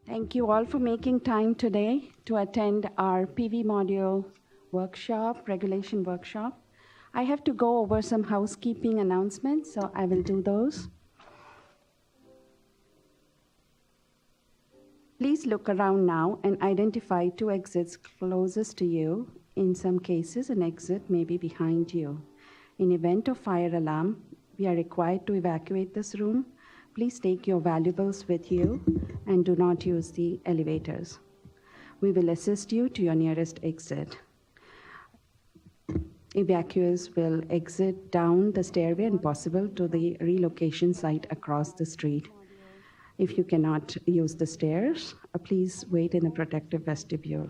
Thank you all for making time today to attend our PV module workshop, regulation workshop. I have to go over some housekeeping announcements, so I will do those. Please look around now and identify 2 exits closest to you. In some cases, an exit may be behind you. In event of fire alarm, we are required to evacuate this room. Please take your valuables with you and do not use the elevators. We will assist you to your nearest exit. Evacuees will exit down the stairway and possible to the relocation site across the street. If you cannot use the stairs, please wait in a protective vestibule.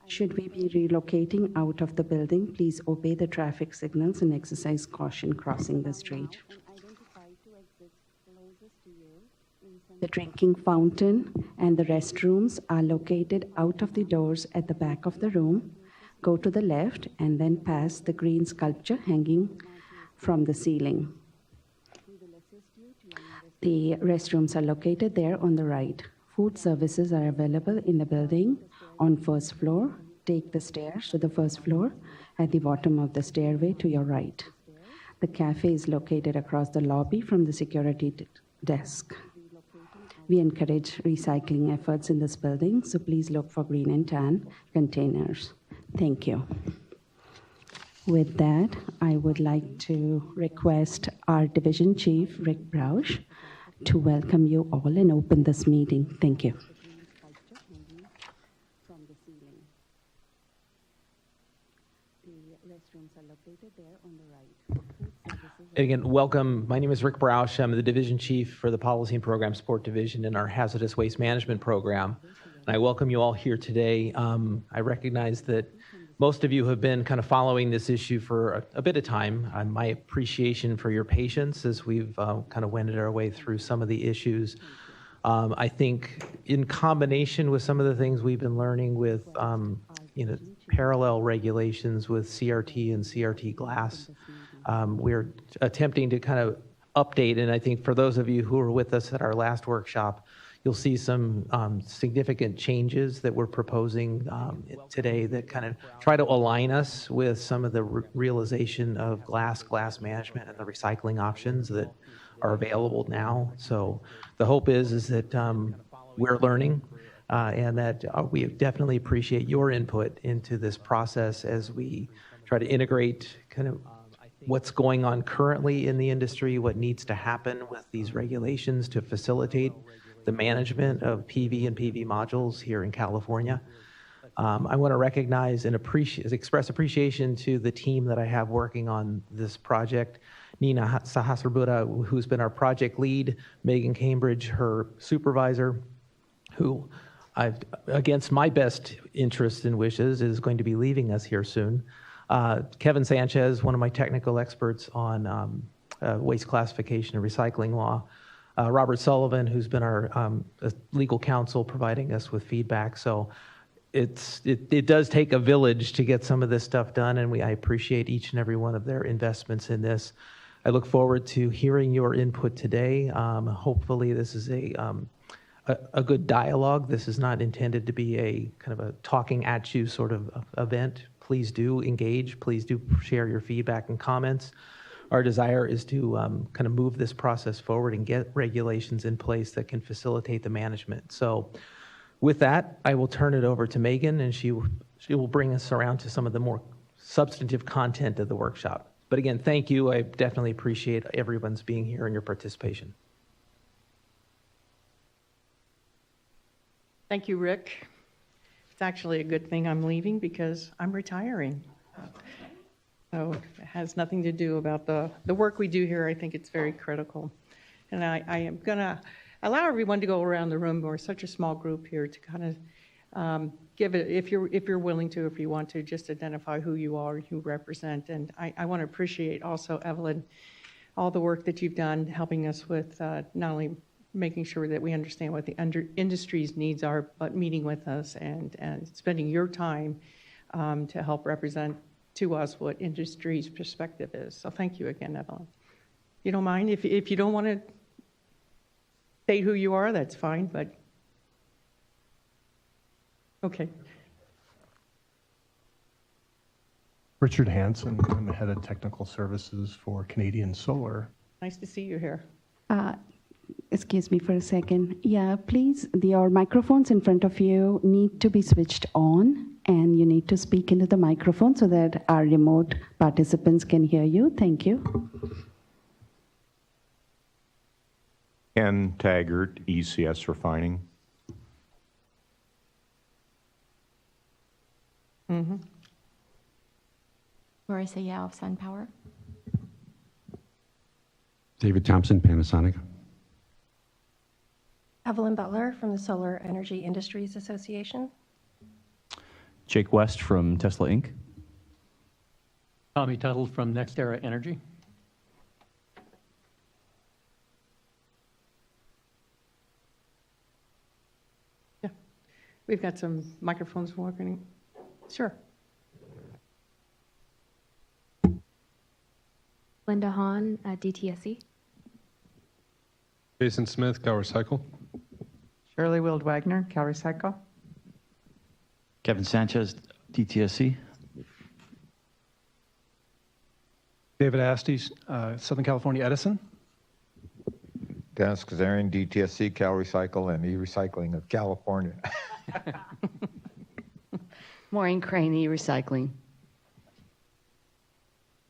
Should we be relocating out of the building, please obey the traffic signals and exercise caution crossing the street. The drinking fountain and the restrooms are located out of the doors at the back of the room. Go to the left and then pass the green sculpture hanging from the ceiling. The restrooms are located there on the right. Food services are available in the building on first floor. Take the stairs to the first floor at the bottom of the stairway to your right. The cafe is located across the lobby from the security desk. We encourage recycling efforts in this building, so please look for green and tan containers. Thank you. With that, I would like to request our Division Chief, Rick Brausch, to welcome you all and open this meeting. Thank you. And again, welcome. My name is Rick Brausch. I'm the Division Chief for the Policy and Program Support Division in our Hazardous Waste Management Program. And I welcome you all here today. I recognize that most of you have been kind of following this issue for a bit of time. My appreciation for your patience as we've kind of wended our way through some of the issues. I think in combination with some of the things we've been learning with parallel regulations with CRT and CRT glass, we're attempting to kind of update. And I think for those of you who were with us at our last workshop, you'll see some significant changes that we're proposing today that kind of try to align us with some of the realization of glass management and the recycling options that are available now. So the hope is that we're learning and that we definitely appreciate your input into this process as we try to integrate kind of what's going on currently in the industry, what needs to happen with these regulations to facilitate the management of PV and PV modules here in California. I want to recognize and express appreciation to the team that I have working on this project. Nina Sahasrabura, who's been our project lead, Megan Cambridge, her supervisor, who against my best interest and wishes is going to be leaving us here soon. Kevin Sanchez, one of my technical experts on waste classification and recycling law. Robert Sullivan, who's been our legal counsel, providing us with feedback. So it does take a village to get some of this stuff done, and I appreciate each and every one of their investments in this. I look forward to hearing your input today. Hopefully this is a good dialogue. This is not intended to be a kind of a talking at you sort of event. Please do engage. Please do share your feedback and comments. Our desire is to kind of move this process forward and get regulations in place that can facilitate the management. So with that, I will turn it over to Megan, and she will bring us around to some of the more substantive content of the workshop. But again, thank you. I definitely appreciate everyone's being here and your participation. Thank you, Rick. It's actually a good thing I'm leaving because I'm retiring. So it has nothing to do about the work we do here. I think it's very critical. And I am going to allow everyone to go around the room. We're such a small group here to kind of give it, if you're willing to, if you want to, just identify who you are, who you represent. And I want to appreciate also, Evelyn, all the work that you've done helping us with not only making sure that we understand what the industry's needs are, but meeting with us and spending your time to help represent to us what industry's perspective is. So thank you again, Evelyn. You don't mind? If you don't want to state who you are, that's fine, but Okay. Richard Hansen, I'm the head of technical services for Canadian Solar. Nice to see you here. Excuse me for a second. Yeah, please, your microphones in front of you need to be switched on, and you need to speak into the microphone so that our remote participants can hear you. Thank you. Ken Taggart, ECS Refining. Mm-hmm. Marissa Yao of SunPower. David Thompson, Panasonic. Evelyn Butler from the Solar Energy Industries Association. Jake West from Tesla Inc. Tommy Tuttle from NextEra Energy. Yeah. We've got some microphones working. Sure. Linda Hahn at DTSC. Jason Smith, CalRecycle. Shirley Wild-Wagner, CalRecycle. Kevin Sanchez, DTSC. David Astes, Southern California Edison. Dennis Kazarian, DTSC, CalRecycle, and E-Recycling of California. Maureen Crane, E-Recycling.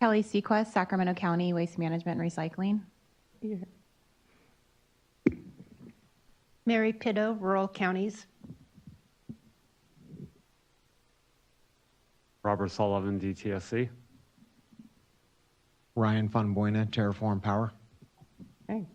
Kelly Sequest, Sacramento County Waste Management and Recycling. Yeah. Mary Pitto, Rural Counties. Robert Sullivan, DTSC. Ryan Von Buena, Terraform Power. Okay.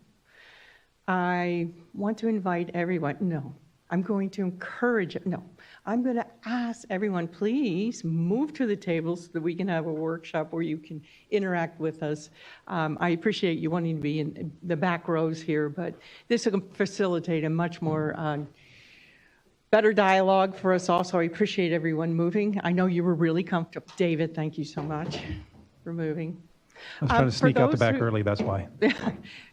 I want to invite everyone, no, I'm going to encourage, no, I'm going to ask everyone, please move to the table so that we can have a workshop where you can interact with us. I appreciate you wanting to be in the back rows here, but this will facilitate a much more better dialogue for us also. I appreciate everyone moving. I know you were really comfortable. David, thank you so much for moving. I was trying to sneak out the back early, that's why.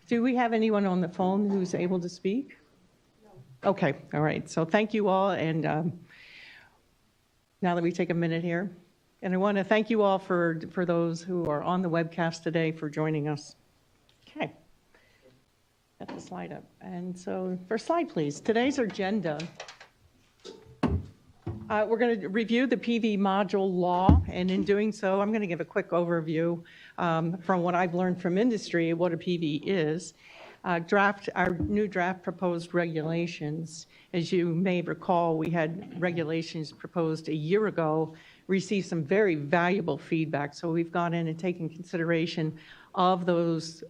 Do we have anyone on the phone who's able to speak? No. Okay, all right. So thank you all. And now that we take a minute here, and I want to thank you all for those who are on the webcast today for joining us. Okay. Get the slide up. And so first slide, please. Today's agenda. We're going to review the PV module law, and in doing so, I'm going to give a quick overview from what I've learned from industry, what a PV is. Our new draft proposed regulations. As you may recall, we had regulations proposed a year ago, received some very valuable feedback. So we've gone in and taken consideration of those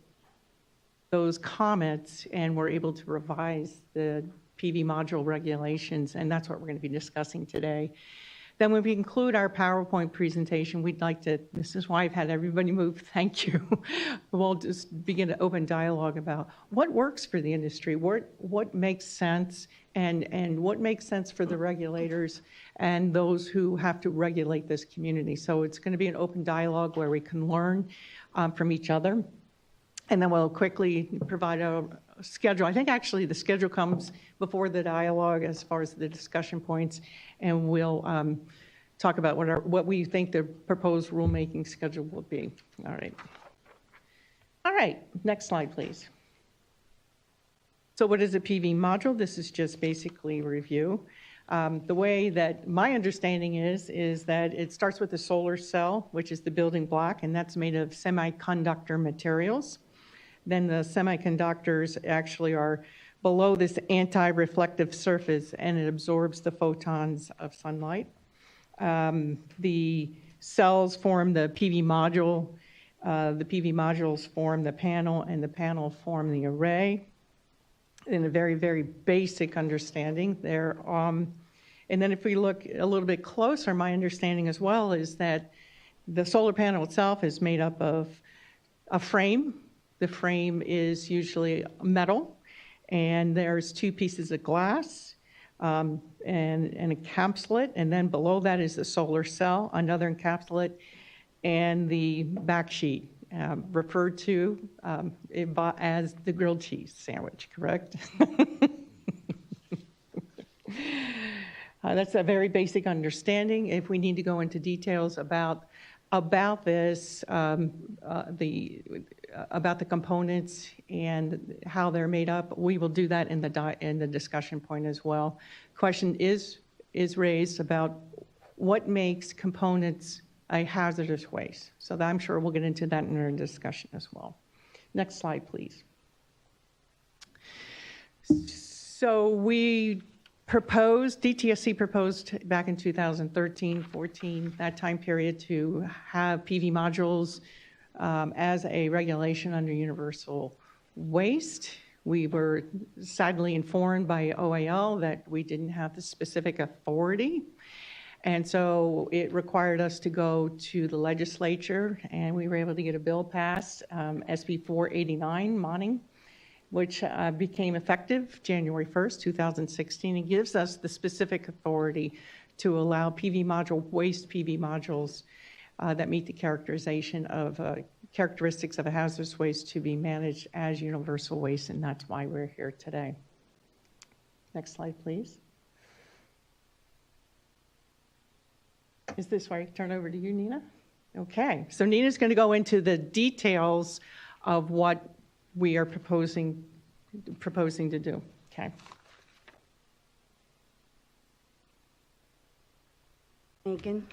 comments, and we're able to revise the PV module regulations, and that's what we're going to be discussing today. Then when we conclude our PowerPoint presentation, we'd like to, this is why I've had everybody move, thank you. We'll just begin an open dialogue about what works for the industry, what makes sense, and what makes sense for the regulators and those who have to regulate this community. So it's going to be an open dialogue where we can learn from each other. And then we'll quickly provide a schedule. I think actually the schedule comes before the dialogue as far as the discussion points, and we'll talk about what we think the proposed rulemaking schedule will be. All right. All right, next slide, please. So what is a PV module? This is just basically a review. The way that my understanding is that it starts with the solar cell, which is the building block, and that's made of semiconductor materials. Then the semiconductors actually are below this anti-reflective surface, and it absorbs the photons of sunlight. The cells form the PV module. The PV modules form the panel, and the panel form the array. In a very, very basic understanding there. And then if we look a little bit closer, my understanding as well is that the solar panel itself is made up of a frame. The frame is usually metal, and there's two pieces of glass and a encapsulate, and then below that is the solar cell, another encapsulate, and the back sheet, referred to as the grilled cheese sandwich, correct? That's a very basic understanding. If we need to go into details about this, about the components and how they're made up, we will do that in the discussion point as well. Question is raised about what makes components a hazardous waste. So I'm sure we'll get into that in our discussion as well. Next slide, please. So DTSC proposed back in 2013-14, that time period, to have PV modules as a regulation under universal waste. We were sadly informed by OAL that we didn't have the specific authority. And so it required us to go to the legislature, and we were able to get a bill passed, SB 489, Monning, which became effective January 1st, 2016. It gives us the specific authority to allow waste PV modules that meet the characterization of characteristics of a hazardous waste to be managed as universal waste, and that's why we're here today. Next slide, please. Is this where I turn over to you, Nina? Okay, so Nina's going to go into the details of what we are proposing to do. Okay. Megan.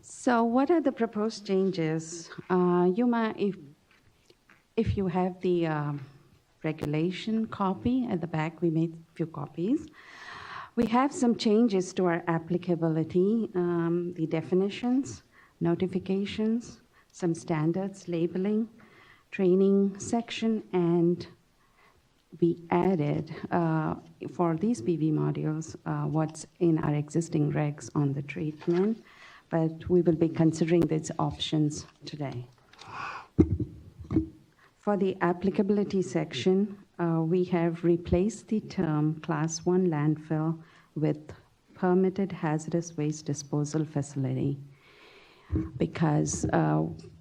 So what are the proposed changes? You might, if you have the regulation copy at the back, we made a few copies. We have some changes to our applicability, the definitions, notifications, some standards, labeling, training section, and we added for these PV modules what's in our existing regs on the treatment, but we will be considering these options today. For the applicability section, we have replaced the term Class 1 landfill with permitted hazardous waste disposal facility because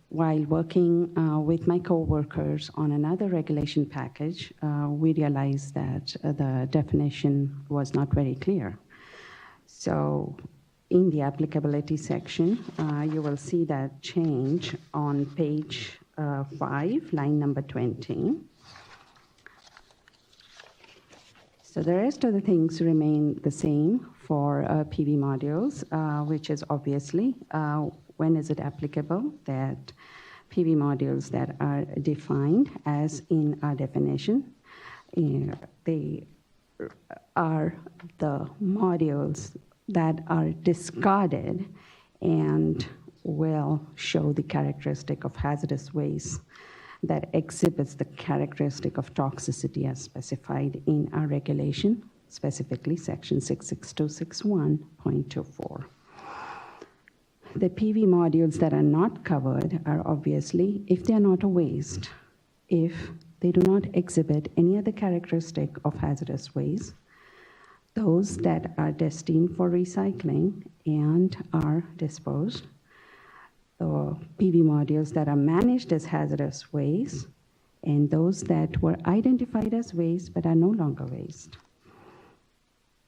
while working with my co-workers on another regulation package, we realized that the definition was not very clear. So in the applicability section, you will see that change on page 5, line number 20. So the rest of the things remain the same for PV modules, which is obviously when is it applicable, that PV modules that are defined as in our definition, they are the modules that are discarded and will show the characteristic of hazardous waste that exhibits the characteristic of toxicity as specified in our regulation, specifically section 66261.24. The PV modules that are not covered are obviously, if they are not a waste, if they do not exhibit any other characteristic of hazardous waste, those that are destined for recycling and are disposed, the PV modules that are managed as hazardous waste, and those that were identified as waste but are no longer waste.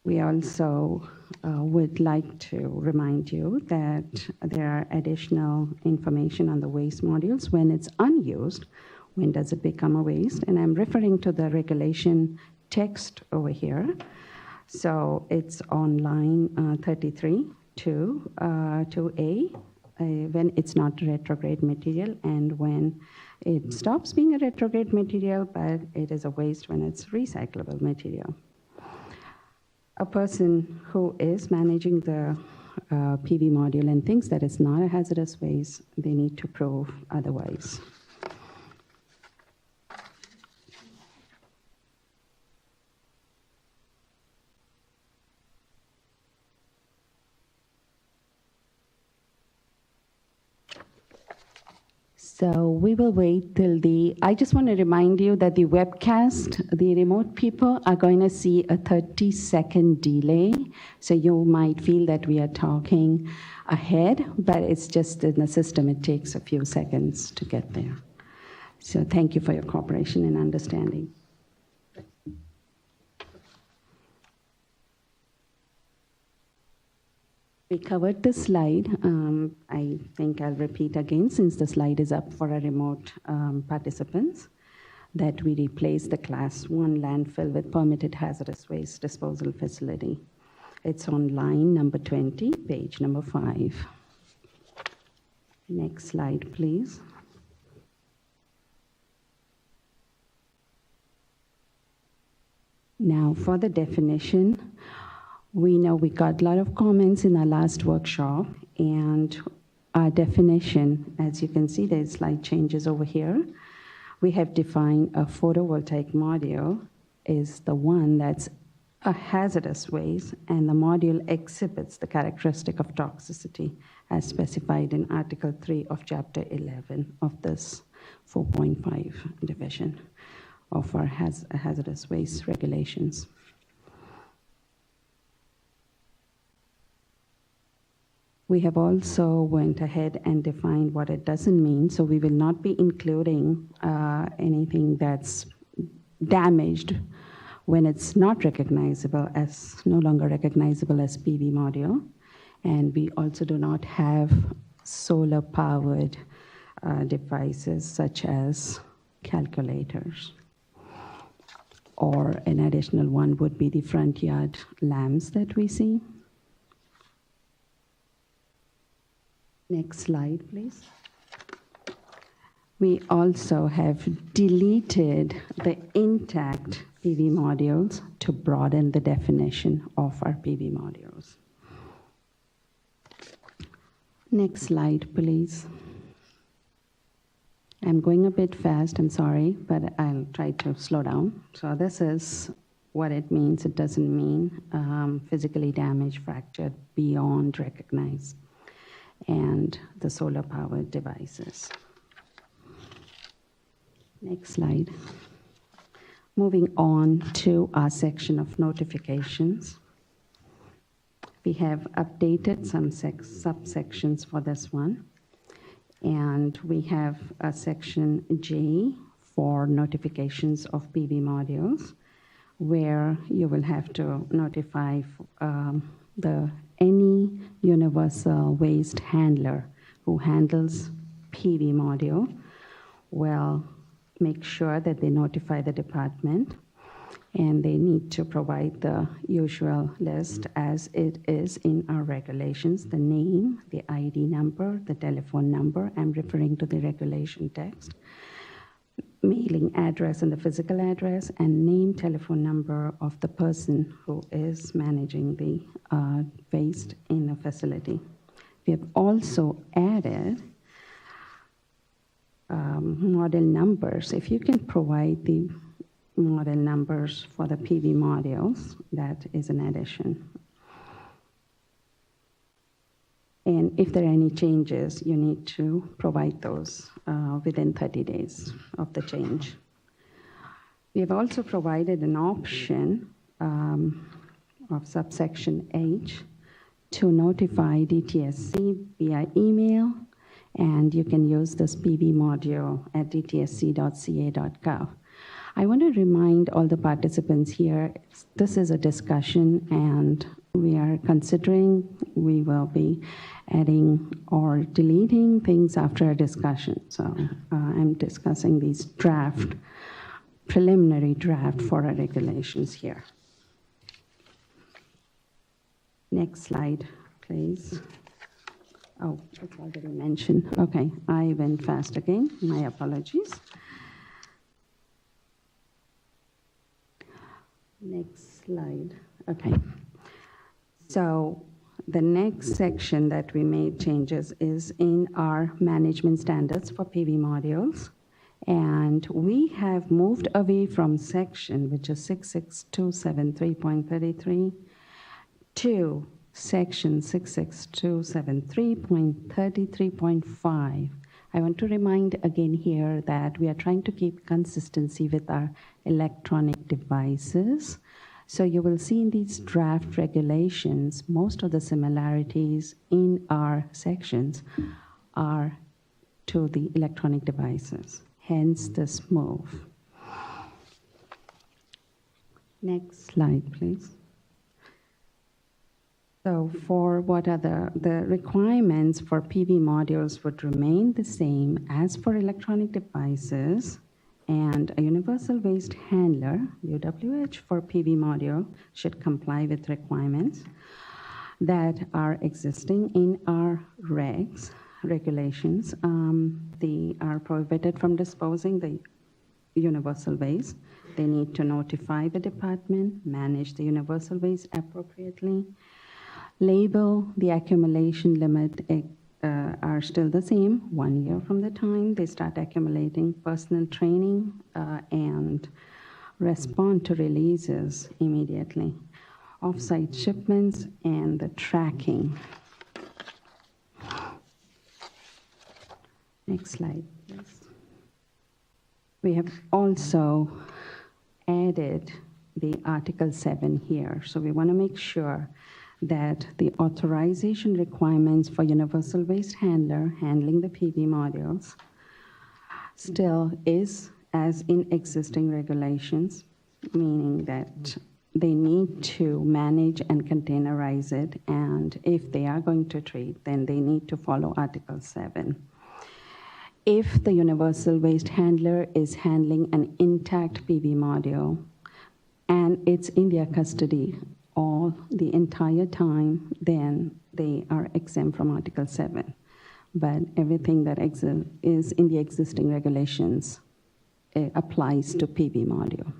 We also would like to remind you that there are additional information on the waste modules. When it's unused, when does it become a waste? And I'm referring to the regulation text over here. So it's on line 33 to 2A. When it's not retrograde material and when it stops being a retrograde material, but it is a waste when it's recyclable material. A person who is managing the PV module and thinks that it's not a hazardous waste, they need to prove otherwise. So we will wait till I just want to remind you that the webcast, the remote people are going to see a 30-second delay. So you might feel that we are talking ahead, but it's just in the system, it takes a few seconds to get there. So thank you for your cooperation and understanding. We covered this slide. I think I'll repeat again since the slide is up for a remote participants, that we replace the Class 1 landfill with permitted hazardous waste disposal facility. It's on line number 20, page number 5. Next slide, please. Now for the definition, we know we got a lot of comments in our last workshop, and our definition, as you can see, there's slight changes over here. We have defined a photovoltaic module is the one that's a hazardous waste, and the module exhibits the characteristic of toxicity as specified in Article 3 of Chapter 11 of this 4.5 division of our hazardous waste regulations. We have also went ahead and defined what it doesn't mean, so we will not be including anything that's damaged when it's not recognizable as, no longer recognizable as PV module. And we also do not have solar-powered devices such as calculators. Or an additional one would be the front yard lamps that we see. Next slide, please. We also have deleted the intact PV modules to broaden the definition of our PV modules. Next slide, please. I'm going a bit fast, I'm sorry, but I'll try to slow down. So this is what it means. It doesn't mean physically damaged, fractured, beyond recognized, and the solar-powered devices. Next slide. Moving on to our section of notifications. We have updated some subsections for this one. And we have a section J for notifications of PV modules, where you will have to notify any universal waste handler who handles PV module. Well, make sure that they notify the department, and they need to provide the usual list as it is in our regulations: the name, the ID number, the telephone number. I'm referring to the regulation text, mailing address and the physical address, and name, telephone number of the person who is managing the waste in a facility. We have also added model numbers. If you can provide the model numbers for the PV modules, that is an addition. And if there are any changes, you need to provide those within 30 days of the change. We have also provided an option of subsection H to notify DTSC via email, and you can use this PV module at dtsc.ca.gov. I want to remind all the participants here, this is a discussion, and we are considering, we will be adding or deleting things after a discussion. So I'm discussing these preliminary draft for our regulations here. Next slide, please. Oh, it's already mentioned. Okay, I went fast again. My apologies. Next slide. Okay. So the next section that we made changes is in our management standards for PV modules. And we have moved away from section, which is 66273.33, to section 66273.33.5. I want to remind again here that we are trying to keep consistency with our electronic devices. So you will see in these draft regulations, most of the similarities in our sections are to the electronic devices. hence this move. Next slide, please. So for what are the requirements for PV modules would remain the same as for electronic devices, and a universal waste handler, UWH for PV module, should comply with requirements that are existing in our regulations. They are prohibited from disposing the universal waste. They need to notify the department, manage the universal waste appropriately. Label the accumulation limit are still the same, 1 year from the time they start accumulating. Personal training and respond to releases immediately. Off-site shipments and the tracking. Next slide, please. We have also added the Article 7 here. So we want to make sure that the authorization requirements for universal waste handler handling the PV modules still is as in existing regulations, meaning that they need to manage and containerize it, and if they are going to treat, then they need to follow Article 7. If the universal waste handler is handling an intact PV module and it's in their custody all the entire time, then they are exempt from Article 7. But everything that is in the existing regulations applies to PV module.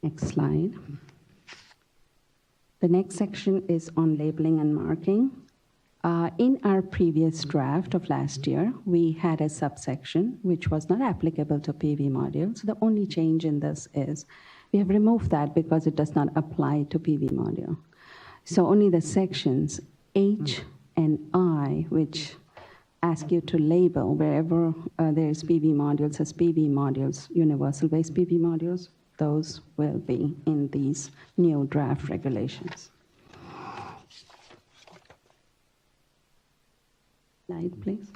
Next slide. The next section is on labeling and marking. In our previous draft of last year, we had a subsection which was not applicable to PV modules. The only change in this is we have removed that because it does not apply to PV module. So only the sections H and I, which ask you to label wherever there's PV modules as PV modules, universal waste PV modules, those will be in these new draft regulations. Slide, please.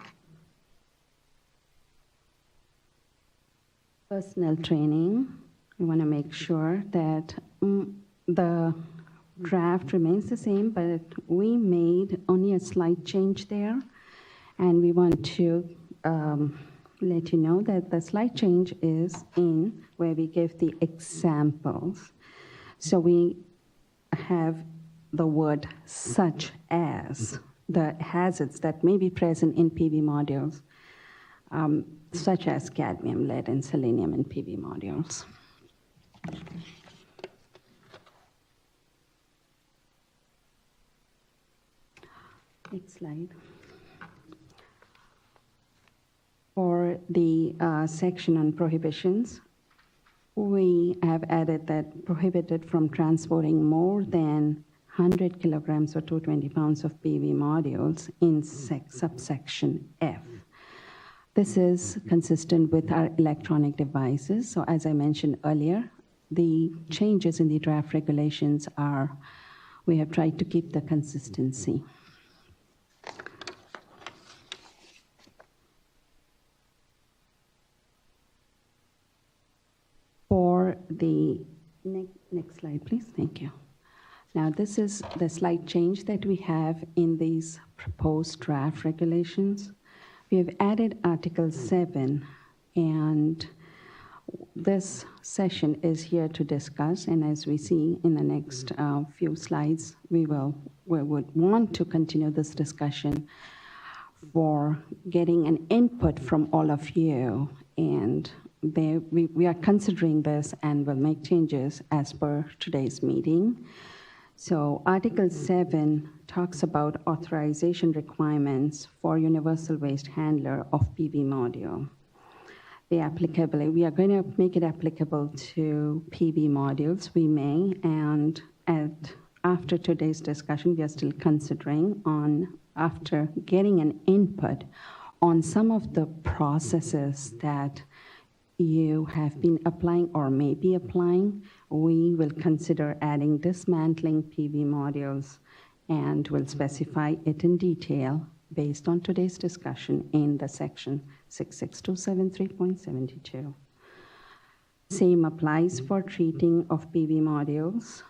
Personnel training. We want to make sure that the draft remains the same, but we made only a slight change there. And we want to let you know that the slight change is in where we give the examples. So we have the word such as, the hazards that may be present in PV modules, such as cadmium, lead, and selenium in PV modules. Next slide. For the section on prohibitions, we have added that prohibited from transporting more than 100 kilograms or 220 pounds of PV modules in subsection F. This is consistent with our electronic devices. So as I mentioned earlier, the changes in the draft regulations are, we have tried to keep the consistency. For the next slide, please. Thank you. Now, this is the slight change that we have in these proposed draft regulations. We have added Article 7, and this session is here to discuss, and as we see in the next few slides, we would want to continue this discussion for getting an input from all of you, and we are considering this and will make changes as per today's meeting. So Article 7 talks about authorization requirements for universal waste handler of PV module. We are going to make it applicable to PV modules, we may, and after today's discussion, we are still considering after getting an input on some of the processes that you have been applying or may be applying, we will consider adding dismantling PV modules and will specify it in detail based on today's discussion in the section 66273.72. Same applies for treating of PV modules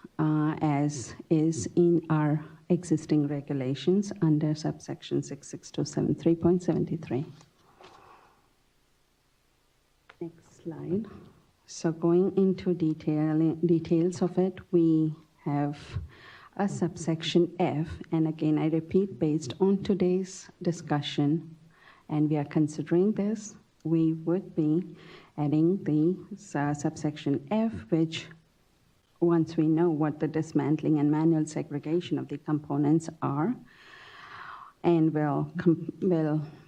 as is in our existing regulations under subsection 66273.73. Next slide. So going into details of it, we have a subsection F, and again, I repeat, based on today's discussion, and we are considering this, we would be adding the subsection F, which once we know what the dismantling and manual segregation of the components are, and will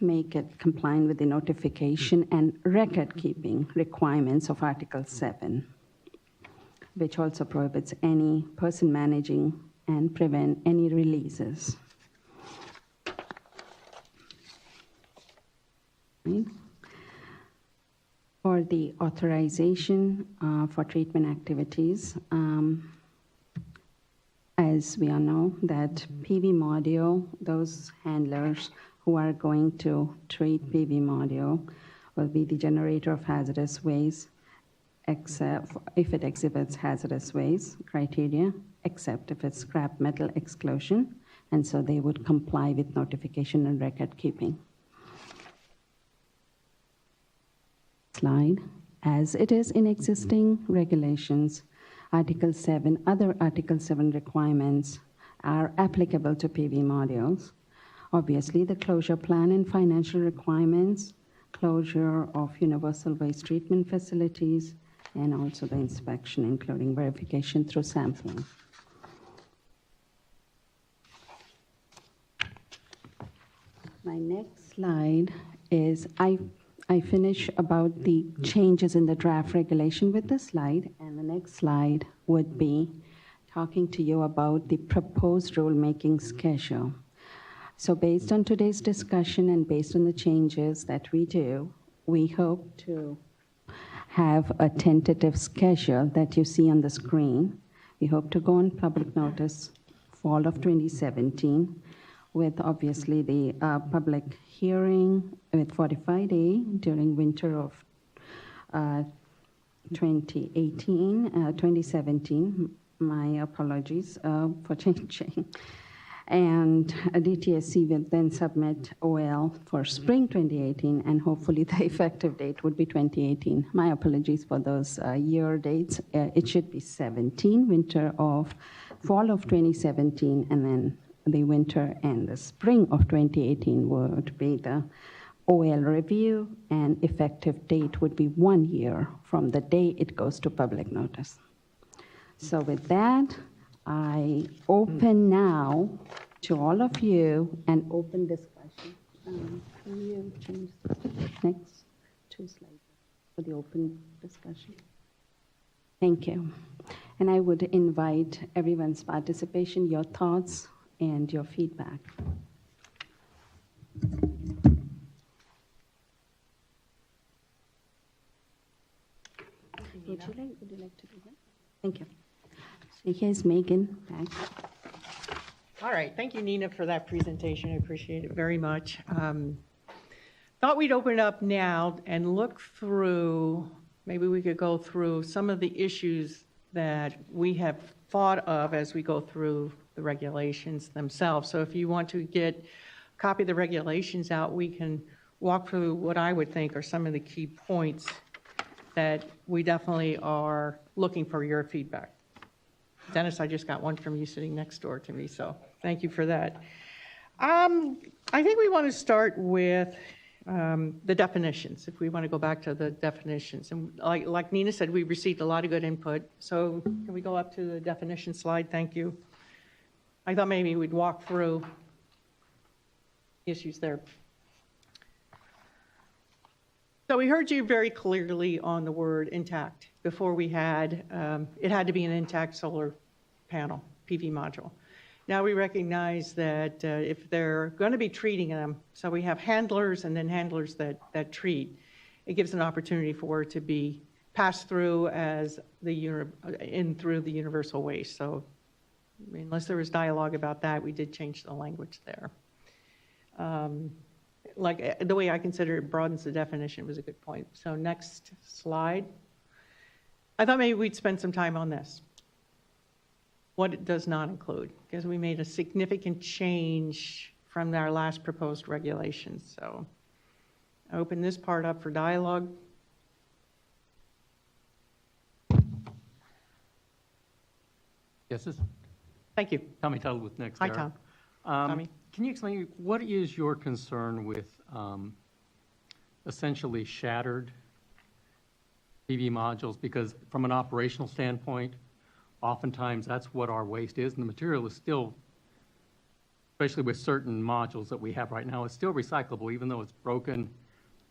make it compliant with the notification and record-keeping requirements of Article 7, which also prohibits any person managing and prevent any releases. Right. For the authorization for treatment activities, as we all know that PV module, those handlers who are going to treat PV module will be the generator of hazardous waste, except if it exhibits hazardous waste criteria, except if it's scrap metal exclusion, and so they would comply with notification and record keeping. Slide. As it is in existing regulations, Article 7, other Article 7 requirements are applicable to PV modules. Obviously, the closure plan and financial requirements, closure of universal waste treatment facilities, and also the inspection, including verification through sampling. My next slide is I finish about the changes in the draft regulation with this slide, and the next slide would be talking to you about the proposed rulemaking schedule. So based on today's discussion and based on the changes that we do, we hope to have a tentative schedule that you see on the screen. We hope to go on public notice fall of 2017, with obviously the public hearing with 45 days during winter of 2017, my apologies for changing. And a DTSC will then submit OL for spring 2018, and hopefully the effective date would be 2018. My apologies for those year dates. It should be 17, fall of 2017, and then the winter and the spring of 2018 would be the OL review, and effective date would be 1 year from the day it goes to public notice. So with that, I open now to all of you an open discussion. Can you change the next 2 slides for the open discussion? Thank you. And I would invite everyone's participation, your thoughts, and your feedback. Would you like to do that? Thank you. So here's Megan back. All right, thank you, Nina, for that presentation. I appreciate it very much. Thought we'd open it up now and look through, maybe we could go through some of the issues that we have thought of as we go through the regulations themselves. So if you want to get a copy of the regulations out, we can walk through what I would think are some of the key points that we definitely are looking for your feedback. Dennis, I just got one from you sitting next door to me, so thank you for that. I think we want to start with the definitions, if we want to go back to the definitions. And like Nina said, we received a lot of good input. So can we go up to the definition slide? Thank you. I thought maybe we'd walk through issues there. So we heard you very clearly on the word intact. Before we had, it had to be an intact solar panel, PV module. Now we recognize that if they're going to be treating them, so we have handlers and then handlers that treat, it gives an opportunity for it to be passed through as through the universal waste. So unless there was dialogue about that, we did change the language there. Like the way I consider it broadens the definition was a good point. So next slide. I thought maybe we'd spend some time on this. What it does not include, because we made a significant change from our last proposed regulations. So I open this part up for dialogue. Yes, this Thank you. Tommy Tuttle with Next. Hi, Tom. Tommy. Can you explain what is your concern with essentially shattered PV modules? Because from an operational standpoint, oftentimes that's what our waste is, and the material is still, especially with certain modules that we have right now, it's still recyclable, even though it's broken.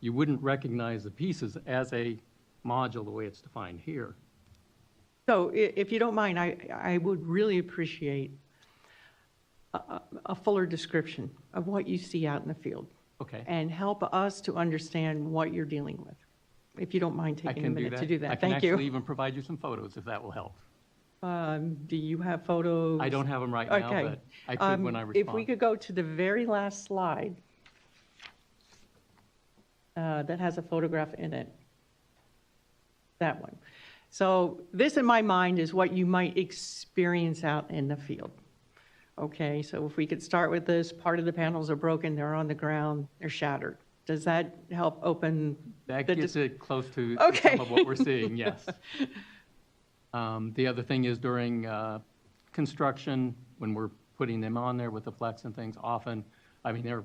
You wouldn't recognize the pieces as a module the way it's defined here. So if you don't mind, I would really appreciate a fuller description of what you see out in the field. Okay. And help us to understand what you're dealing with. If you don't mind I taking a can do minute that. to do that. I can Thank you. actually even provide you some photos if that will help. Do you have photos? I don't have them right now, Okay. but I could when I respond. If we could go to the very last slide that has a photograph in it. That one. So this in my mind is what you might experience out in the field. Okay, so if we could start with this, part of the panels are broken, they're on the ground, they're shattered. Does that help open? That gets it close to Okay. some of what we're seeing, yes. The other thing is during construction, when we're putting them on there with the flex and things, often, I mean, they're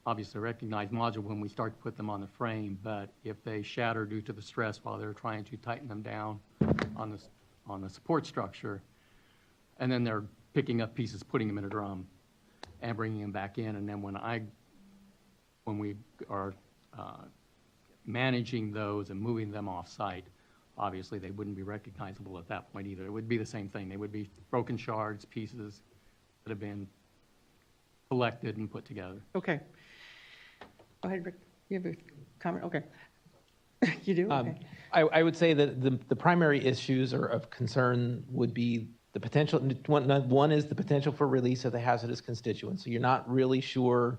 obviously recognized module when we start to put them on the frame, but if they shatter due to the stress while they're trying to tighten them down on the support structure, and then they're picking up pieces, putting them in a drum, and bringing them back in, and then when we are managing those and moving them off-site, obviously they wouldn't be recognizable at that point either. It would be the same thing. They would be broken shards, pieces that have been collected and put together. Okay. Go ahead, Rick. You have a comment? Okay. You do? Okay. I would say that the primary issues or of concern would be the potential. One is the potential for release of the hazardous constituents. So you're not really sure,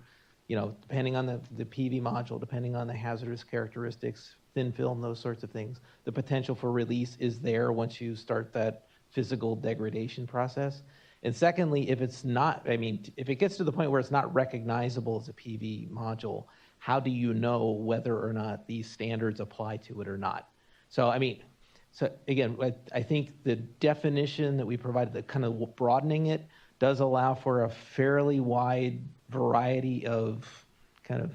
depending on the PV module, depending on the hazardous characteristics, thin film, those sorts of things, the potential for release is there once you start that physical degradation process. And secondly, if it gets to the point where it's not recognizable as a PV module, how do you know whether or not these standards apply to it or not? So again, I think the definition that we provided, the kind of broadening it, does allow for a fairly wide variety of kind of,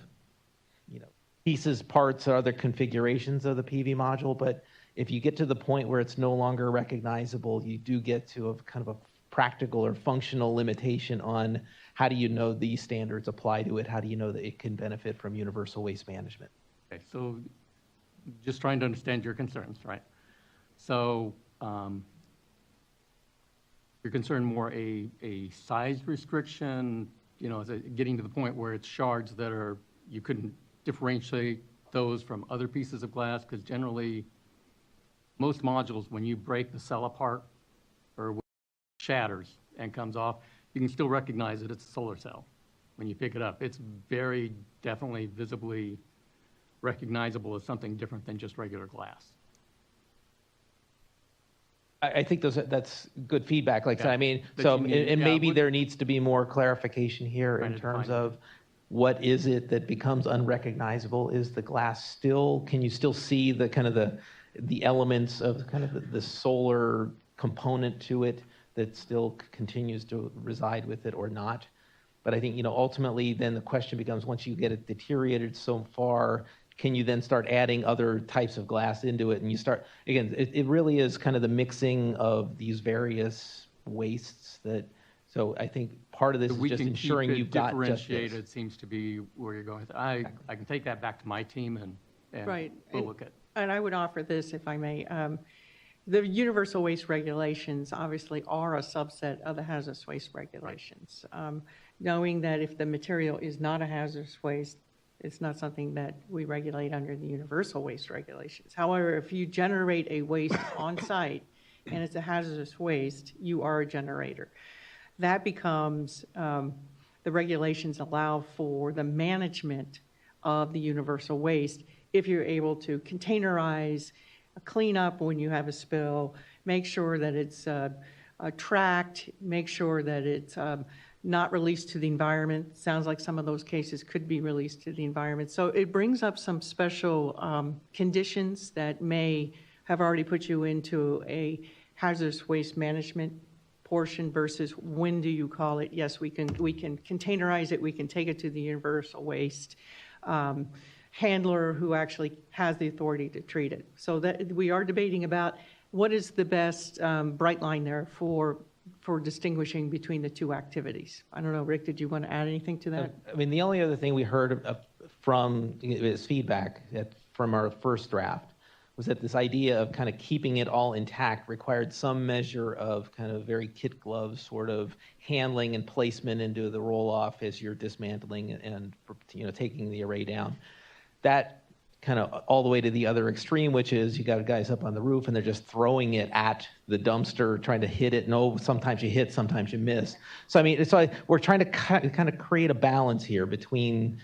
pieces, parts, or other configurations of the PV module. But if you get to the point where it's no longer recognizable, you do get to a kind of a practical or functional limitation on how do you know these standards apply to it? How do you know that it can benefit from universal waste management? Okay, so just trying to understand your concerns, right? So you're concerned more a size restriction, is it getting to the point where it's shards that you couldn't differentiate those from other pieces of glass? Because generally, most modules, when you break the cell apart or when it shatters and comes off, you can still recognize that it's a solar cell when you pick it up. It's very definitely visibly recognizable as something different than just regular glass. I think that's good feedback. Like, Yeah. Maybe there needs to be more clarification here in terms of what is it that becomes unrecognizable? Is the glass still? Can you still see the kind of the elements of kind of the solar component to it that still continues to reside with it or not? But I think ultimately then the question becomes, once you get it deteriorated so far, can you then start adding other types of glass into it? And you start, again, it really is kind of the mixing of these various wastes so I think part of this is just ensuring you've got just this. Differentiated seems to be where you're going. I can take that back to my team and Right. we'll look at. And I would offer this, if I may. The universal waste regulations obviously are a subset of the hazardous waste regulations. Right. Knowing that if the material is not a hazardous waste, it's not something that we regulate under the universal waste regulations. However, if you generate a waste on site and it's a hazardous waste, you are a generator. That becomes the regulations allow for the management of the universal waste if you're able to containerize, clean up when you have a spill, make sure that it's tracked, make sure that it's not released to the environment. Sounds like some of those cases could be released to the environment. So it brings up some special conditions that may have already put you into a hazardous waste management portion versus when do you call it? Yes, we can containerize it, we can take it to the universal waste handler who actually has the authority to treat it. So that we are debating about what is the best bright line there for distinguishing between the two activities. I don't know, Rick, did you want to add anything to that? I mean, the only other thing we heard from is feedback from our first draft was that this idea of kind of keeping it all intact required some measure of kind of very kit glove sort of handling and placement into the roll-off as you're dismantling and taking the array down. That kind of all the way to the other extreme, which is you got guys up on the roof and they're just throwing it at the dumpster, trying to hit it. No, sometimes you hit, sometimes you miss. So I mean, we're trying to kind of create a balance here between,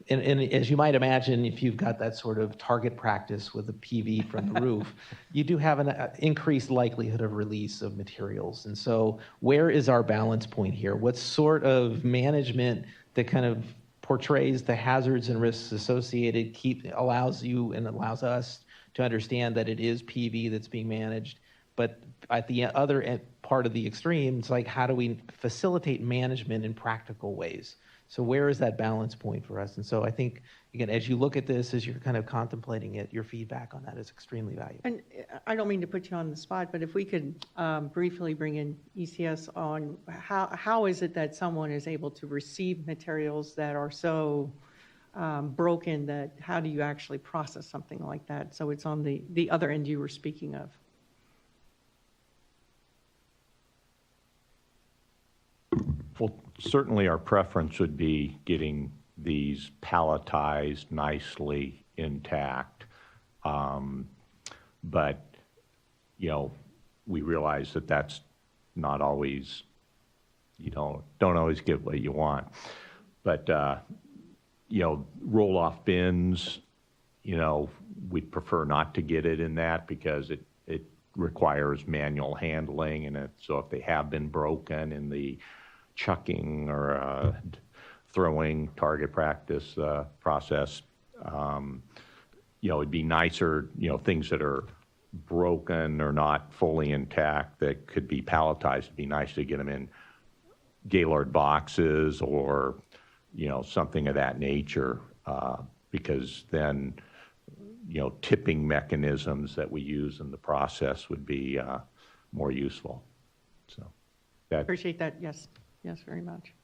and as you might imagine, if you've got that sort of target practice with a PV from the roof, you do have an increased likelihood of release of materials. And so where is our balance point here? What sort of management that kind of portrays the hazards and risks associated, allows you and allows us to understand that it is PV that's being managed. But at the other part of the extreme, it's like, how do we facilitate management in practical ways? So where is that balance point for us? And so I think, again, as you look at this, as you're kind of contemplating it, your feedback on that is extremely valuable. And I don't mean to put you on the spot, but if we could briefly bring in ECS on how is it that someone is able to receive materials that are so broken that how do you actually process something like that? So it's on the other end you were speaking of. Well, certainly our preference would be getting these palletized nicely intact. But, we realize that that's not always, don't always get what you want. But, roll-off bins, we'd prefer not to get it in that because it requires manual handling. And so if they have been broken in the chucking or throwing target practice process, it'd be nicer, things that are broken or not fully intact that could be palletized. It'd be nice to get them in Gaylord boxes or, something of that nature, because then, tipping mechanisms that we use in the process would be more useful. So Appreciate that. Yes. Yes, very much.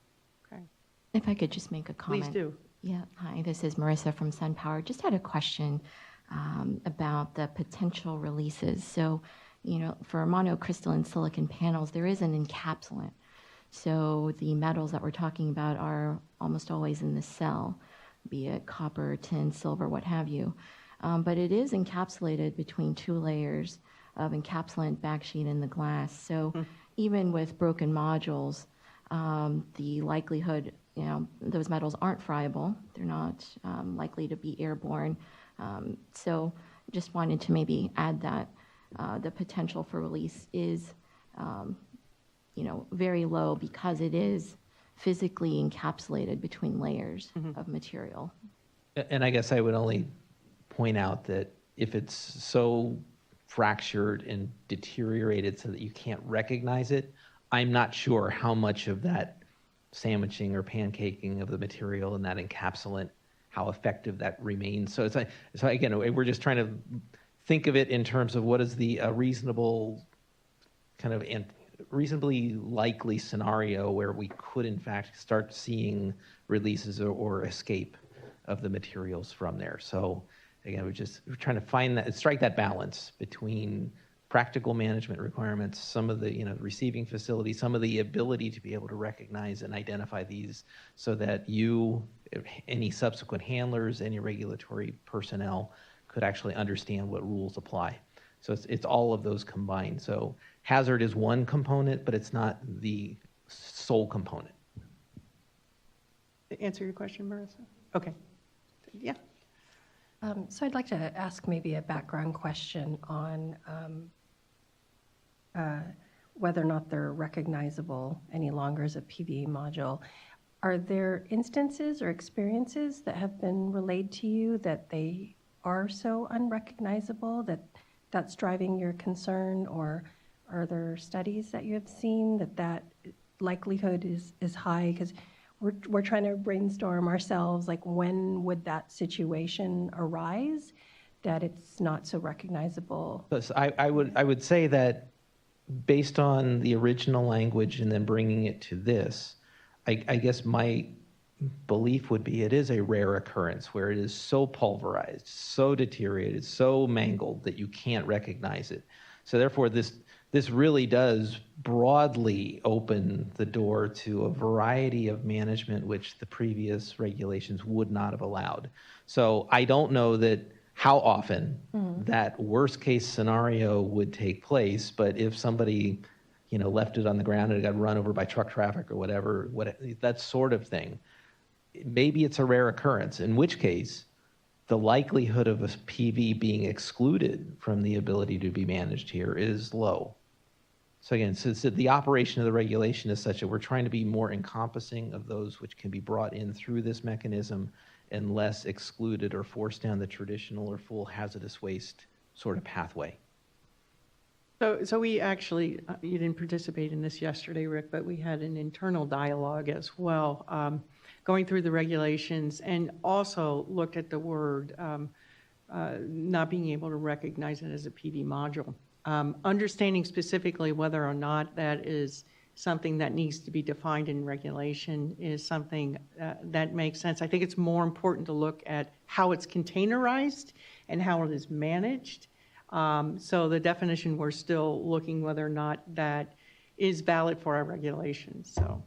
Okay. If I could just make a comment. Please do. Yeah. Hi, this is Marissa from SunPower. Just had a question about the potential releases. So, for monocrystalline silicon panels, there is an encapsulant. So the metals that we're talking about are almost always in the cell, be it copper, tin, silver, what have you. But it is encapsulated between two layers of encapsulant, backsheet, and the glass. So even with broken modules, the likelihood, those metals aren't friable. They're not likely to be airborne. So just wanted to maybe add that the potential for release is, very low because it is physically encapsulated between layers of material. And I guess I would only point out that if it's so fractured and deteriorated so that you can't recognize it, I'm not sure how much of that sandwiching or pancaking of the material in that encapsulant, how effective that remains. So again, we're just trying to think of it in terms of what is the reasonable kind of reasonably likely scenario where we could in fact start seeing releases or escape of the materials from there. So again, we're trying to strike that balance between practical management requirements, some of the receiving facilities, some of the ability to be able to recognize and identify these so that any subsequent handlers, any regulatory personnel could actually understand what rules apply. So it's all of those combined. So hazard is one component, but it's not the sole component. Answer your question, Marissa? Okay. Yeah. So I'd like to ask maybe a background question on whether or not they're recognizable any longer as a PV module. Are there instances or experiences that have been relayed to you that they are so unrecognizable that that's driving your concern, or are there studies that you have seen that likelihood is high? Because we're trying to brainstorm ourselves, like when would that situation arise that it's not so recognizable? I would say that based on the original language and then bringing it to this, I guess my belief would be it is a rare occurrence where it is so pulverized, so deteriorated, so mangled that you can't recognize it. So therefore, this really does broadly open the door to a variety of management which the previous regulations would not have allowed. So I don't know that how often that worst case scenario would take place, but if somebody left it on the ground and it got run over by truck traffic or whatever, that sort of thing, maybe it's a rare occurrence, in which case the likelihood of a PV being excluded from the ability to be managed here is low. So again, since the operation of the regulation is such that we're trying to be more encompassing of those which can be brought in through this mechanism and less excluded or forced down the traditional or full hazardous waste sort of pathway. So we actually, you didn't participate in this yesterday, Rick, but we had an internal dialogue as well, going through the regulations, and also looked at the word not being able to recognize it as a PV module. Understanding specifically whether or not that is something that needs to be defined in regulation is something that makes sense. I think it's more important to look at how it's containerized and how it is managed. So the definition, we're still looking whether or not that is valid for our regulations. So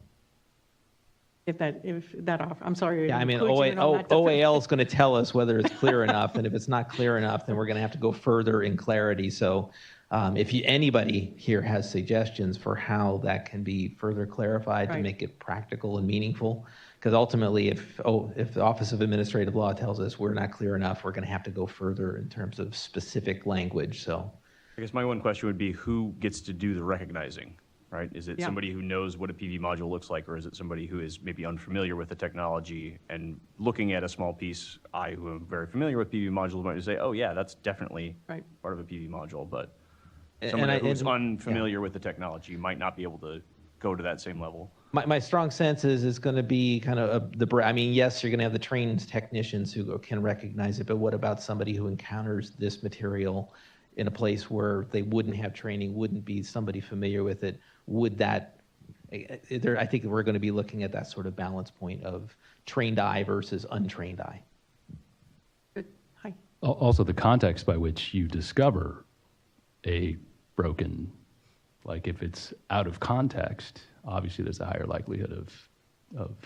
I'm sorry. Yeah, I mean, OAL is going to tell us whether it's clear enough, and if it's not clear enough, then we're going to have to go further in clarity. So if anybody here has suggestions for how that can be further clarified to make it practical and meaningful, because ultimately, if the Office of Administrative Law tells us we're not clear enough, we're going to have to go further in terms of specific language. So I guess my one question would be, who gets to do the recognizing, right? Is it somebody who knows what a PV module looks like, or is it somebody who is maybe unfamiliar with the technology and looking at a small piece? I, who am very familiar with PV modules, might say, oh yeah, that's definitely part of a PV module, but somebody who's unfamiliar with the technology might not be able to go to that same level. My strong sense is it's going to be kind of I mean, yes, you're going to have the trained technicians who can recognize it, but what about somebody who encounters this material in a place where they wouldn't have training, wouldn't be somebody familiar with it? Would that, I think we're going to be looking at that sort of balance point of trained eye versus untrained eye. Good. Hi. Also, the context by which you discover a broken, like if it's out of context, obviously there's a higher likelihood of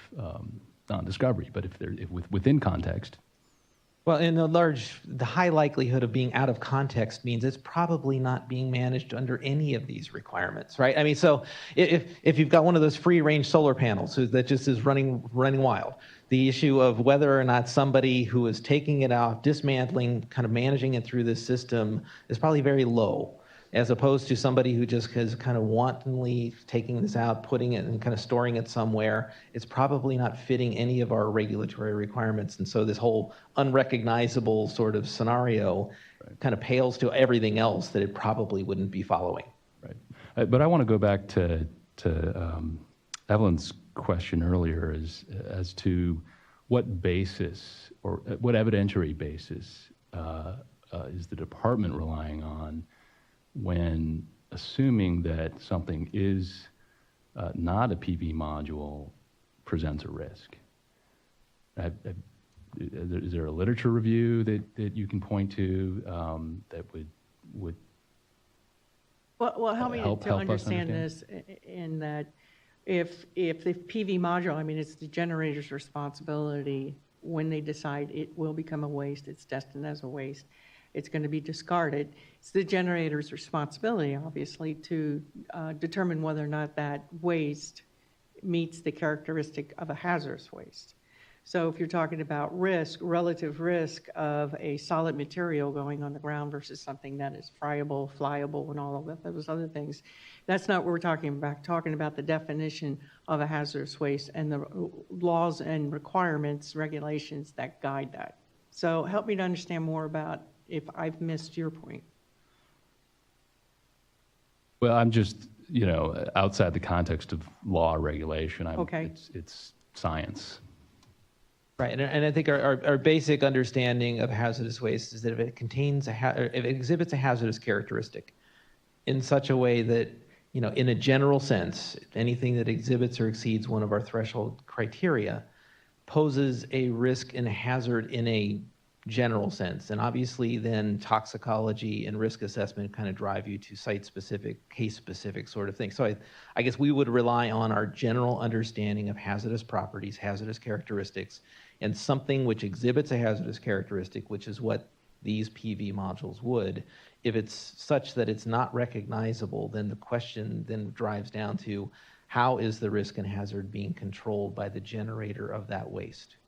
non-discovery, but if within context. Well, in the high likelihood of being out of context means it's probably not being managed under any of these requirements, right? I mean, so if you've got one of those free-range solar panels that just is running wild, the issue of whether or not somebody who is taking it out, dismantling, kind of managing it through this system is probably very low, as opposed to somebody who just is kind of wantonly taking this out, putting it and kind of storing it somewhere. It's probably not fitting any of our regulatory requirements. And so this whole unrecognizable sort of scenario kind of pales to everything else that it probably wouldn't be following. Right. But I want to go back to Evelyn's question earlier as to what basis or what evidentiary basis is the department relying on when assuming that something is not a PV module presents a risk? Is there a literature review that you can point to that would Well, help me help to us understand this in that if the PV module, I mean, it's the generator's responsibility when they decide it will become a waste, it's destined as a waste, it's going to be discarded. It's the generator's responsibility, obviously, to determine whether or not that waste meets the characteristic of a hazardous waste. So if you're talking about risk, relative risk of a solid material going on the ground versus something that is friable, flyable, and all of those other things, that's not what we're talking about. Talking about the definition of a hazardous waste and the laws and requirements, regulations that guide that. So help me to understand more about if I've missed your point. Well, I'm just, outside the context of law or regulation. Okay. It's science. Right, and I think our basic understanding of hazardous waste is that if it contains if it exhibits a hazardous characteristic in such a way that, in a general sense, anything that exhibits or exceeds one of our threshold criteria poses a risk and a hazard in a general sense. And obviously then toxicology and risk assessment kind of drive you to site-specific, case-specific sort of thing. So I guess we would rely on our general understanding of hazardous properties, hazardous characteristics, and something which exhibits a hazardous characteristic, which is what these PV modules would. If it's such that it's not recognizable, then the question then drives down to how is the risk and hazard being controlled by the generator of that waste?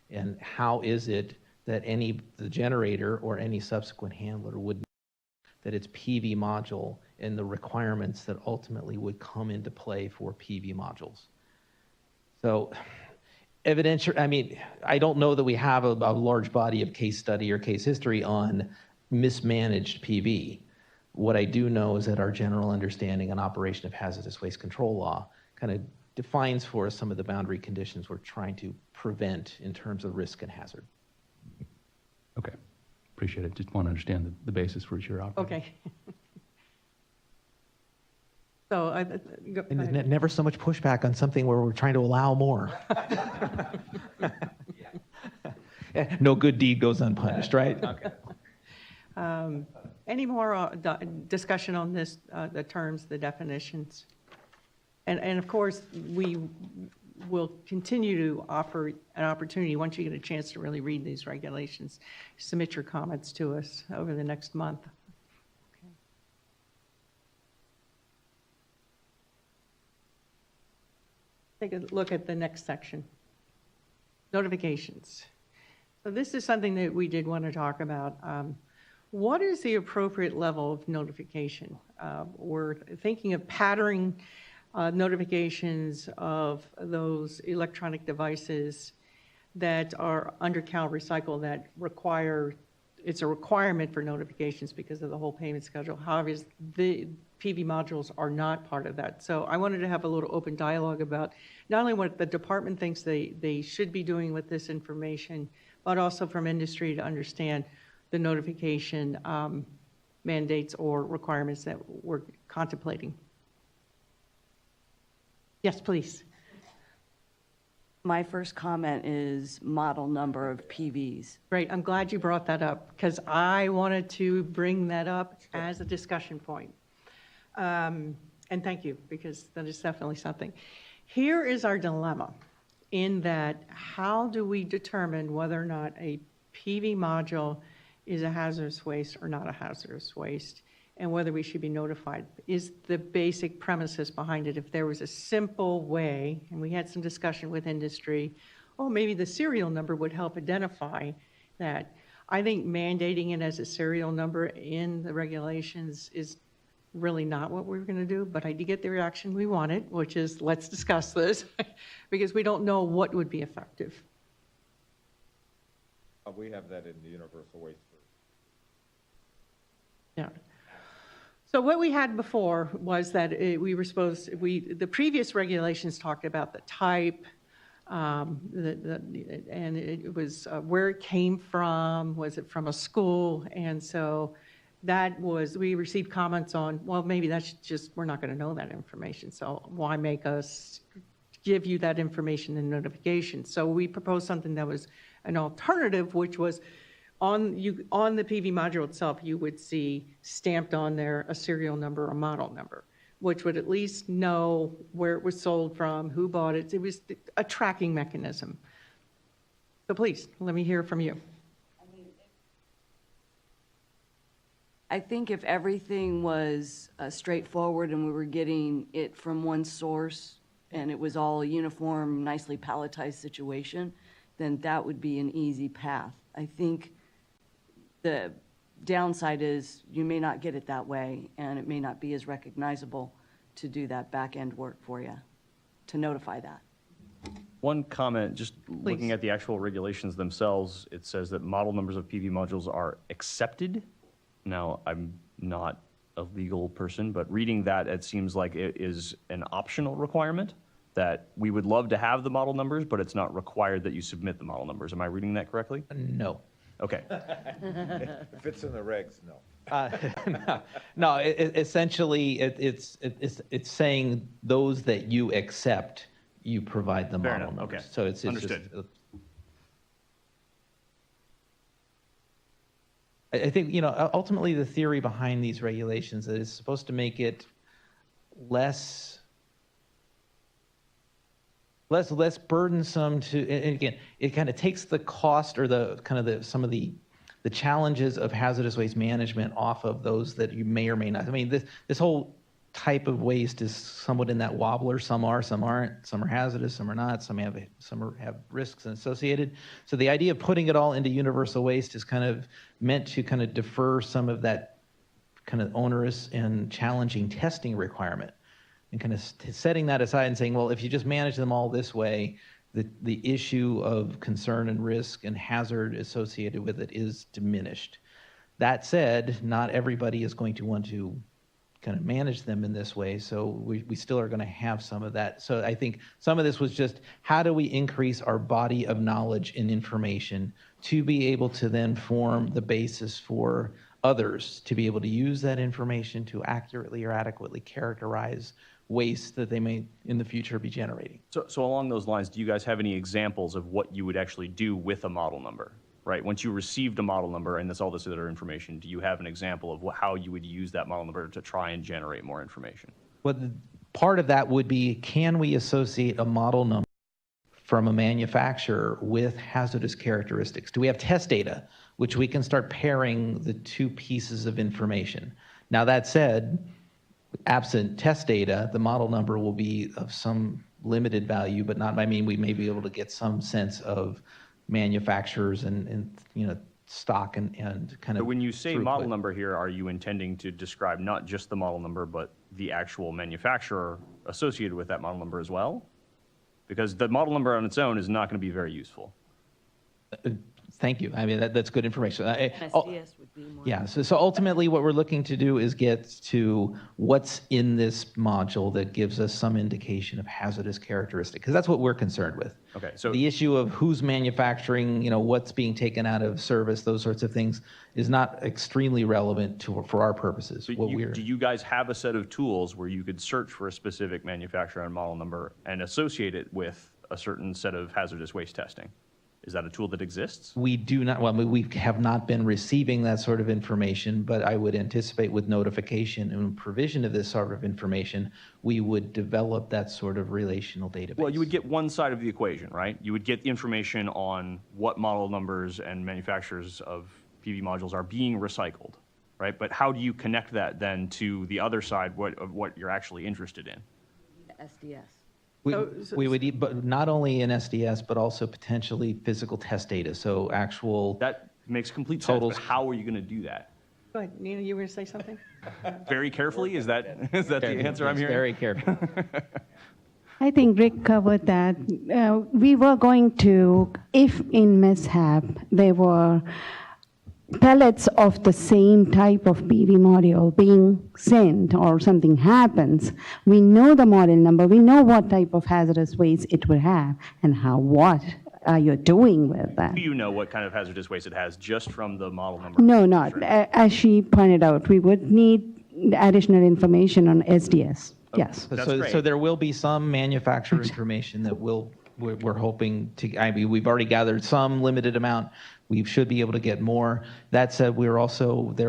And how is it that the generator or any subsequent handler would know that it's PV module and the requirements that ultimately would come into play for PV modules? So I don't know that we have a large body of case study or case history on mismanaged PV. What I do know is that our general understanding and operation of hazardous waste control law kind of defines for us some of the boundary conditions we're trying to prevent in terms of risk and hazard. Okay, appreciate it. Just want to understand the basis for which you're operating. Okay. So And there's never so much pushback on something where we're trying to allow more. No good deed goes unpunished, right? Okay. Any more discussion on this, the terms, the definitions? And of course, we will continue to offer an opportunity, once you get a chance to really read these regulations, submit your comments to us over the next month. Take a look at the next section. Notifications. So this is something that we did want to talk about. What is the appropriate level of notification? We're thinking of patterning notifications of those electronic devices that are under Cal Recycle that require, it's a requirement for notifications because of the whole payment schedule. However, the PV modules are not part of that. So I wanted to have a little open dialogue about not only what the department thinks they should be doing with this information, but also from industry to understand the notification mandates or requirements that we're contemplating. Yes, please. My first comment is model number of PVs. Great, I'm glad you brought that up because I wanted to bring that up as a discussion point. And thank you, because that is definitely something. Here is our dilemma in that how do we determine whether or not a PV module is a hazardous waste or not a hazardous waste, and whether we should be notified is the basic premises behind it. If there was a simple way, and we had some discussion with industry, oh, maybe the serial number would help identify that. I think mandating it as a serial number in the regulations is really not what we're going to do, but I did get the reaction we wanted, which is let's discuss this because we don't know what would be effective. We have that in the universal waste. Yeah. So what we had before was that the previous regulations talked about the type, and it was where it came from, was it from a school? And so we received comments on, well, maybe that's just, we're not going to know that information. So why make us give you that information in notification? So we proposed something that was an alternative, which was on the PV module itself, you would see stamped on there a serial number or model number, which would at least know where it was sold from, who bought it. It was a tracking mechanism. So please, let me hear from you. I think if everything was straightforward and we were getting it from one source and it was all a uniform, nicely palletized situation, then that would be an easy path. I think the downside is you may not get it that way, and it may not be as recognizable to do that back-end work for you, to notify that. One comment, just looking at the actual regulations themselves, it says that model numbers of PV modules are accepted. Now, I'm not a legal person, but reading that, it seems like it is an optional requirement, that we would love to have the model numbers, but it's not required that you submit the model numbers. Am I reading that correctly? No. Okay. If it's in the regs, no. No, essentially, it's saying those that you accept, you provide the Fair model enough, numbers. okay. So it's Understood. just, I think, ultimately the theory behind these regulations is supposed to make it less burdensome to, and again, it kind of takes the cost or some of the challenges of hazardous waste management off of those that you may or may not. I mean, this whole type of waste is somewhat in that wobbler. Some are, some aren't. Some are hazardous, some are not. Some have risks associated. So the idea of putting it all into universal waste is kind of meant to kind of defer some of that kind of onerous and challenging testing requirement, and kind of setting that aside and saying, well, if you just manage them all this way, the issue of concern and risk and hazard associated with it is diminished. That said, not everybody is going to want to kind of manage them in this way, so we still are going to have some of that. So I think some of this was just, how do we increase our body of knowledge and information to be able to then form the basis for others to be able to use that information to accurately or adequately characterize waste that they may in the future be generating. So along those lines, do you guys have any examples of what you would actually do with a model number? Right, once you received a model number and all this other information, do you have an example of how you would use that model number to try and generate more information? Well, part of that would be, can we associate a model number from a manufacturer with hazardous characteristics? Do we have test data, which we can start pairing the two pieces of information? Now, that said, absent test data, the model number will be of some limited value, but not, I mean, we may be able to get some sense of manufacturers and stock and kind of. But when you say throughput. model number here, are you intending to describe not just the model number, but the actual manufacturer associated with that model number as well? Because the model number on its own is not going to be very useful. Thank you. I mean, that's good information. SDS would be more. Yeah, so ultimately what we're looking to do is get to what's in this module that gives us some indication of hazardous characteristic, because that's what we're concerned with. Okay, so The issue of who's manufacturing, what's being taken out of service, those sorts of things, is not extremely relevant for our purposes. So do you guys have a set of tools where you could search for a specific manufacturer and model number and associate it with a certain set of hazardous waste testing? Is that a tool that exists? We do not, well, we have not been receiving that sort of information, but I would anticipate with notification and provision of this sort of information, we would develop that sort of relational database. Well, you would get one side of the equation, right? You would get the information on what model numbers and manufacturers of PV modules are being recycled, right? But how do you connect that then to the other side of what you're actually interested in? SDS. We would, but not only in SDS, but also potentially physical test data, so actual. That makes complete sense, Totals. but how are you going to do that? Go ahead, Nina, you were going to say something? Very carefully? Is that the answer I'm hearing? Very careful. I think Rick covered that. We were going to, if in mishap there were pellets of the same type of PV module being sent or something happens, we know the model number, we know what type of hazardous waste it would have and what are you doing with that? Do you know what kind of hazardous waste it has just from the model number? No, not. As she pointed out, we would need additional information on SDS. Okay. Yes. That's So great. there will be some manufacturer information that we're hoping to, I mean, we've already gathered some limited amount. We should be able to get more. That said, there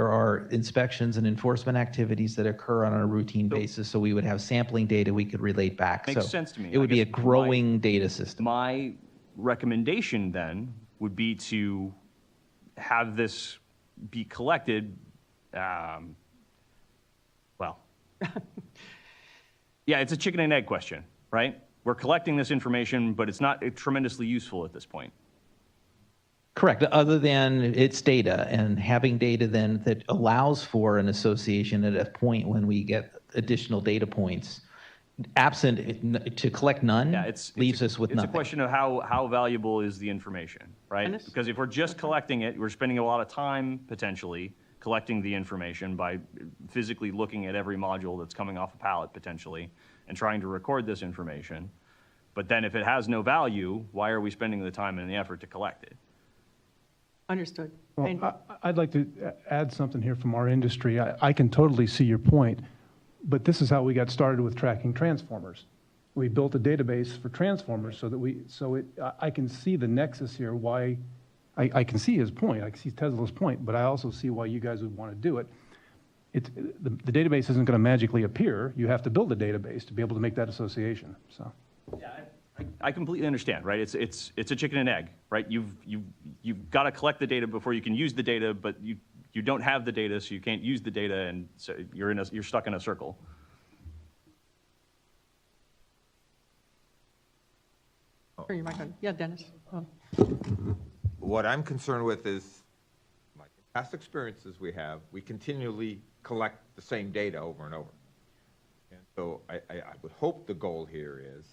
are inspections and enforcement activities that occur on a routine basis, so we would have sampling data we could relate back. Makes So sense to me. It would I be a guess growing data system. My recommendation then would be to have this be collected, yeah, it's a chicken and egg question, right? We're collecting this information, but it's not tremendously useful at this point. Correct, other than its data and having data then that allows for an association at a point when we get additional data points. Absent, to collect none leaves us with nothing. It's a question of how valuable is the information, right? Dennis? Because if we're just collecting it, we're spending a lot of time potentially collecting the information by physically looking at every module that's coming off a pallet potentially and trying to record this information. But then if it has no value, why are we spending the time and the effort to collect it? Understood. Well, I'd like to add something here from our industry. I can totally see your point, but this is how we got started with tracking transformers. We built a database for transformers I can see the nexus here, why, I can see his point, I can see Tesla's point, but I also see why you guys would want to do it. The database isn't going to magically appear. You have to build a database to be able to make that association, so. Yeah, I completely understand, right? It's a chicken and egg, right? You've got to collect the data before you can use the data, but you don't have the data, so you can't use the data, and so you're stuck in a circle. Turn your mic on. Yeah, Dennis. Oh. What I'm concerned with is, like past experiences we have, we continually collect the same data over and over. And so I would hope the goal here is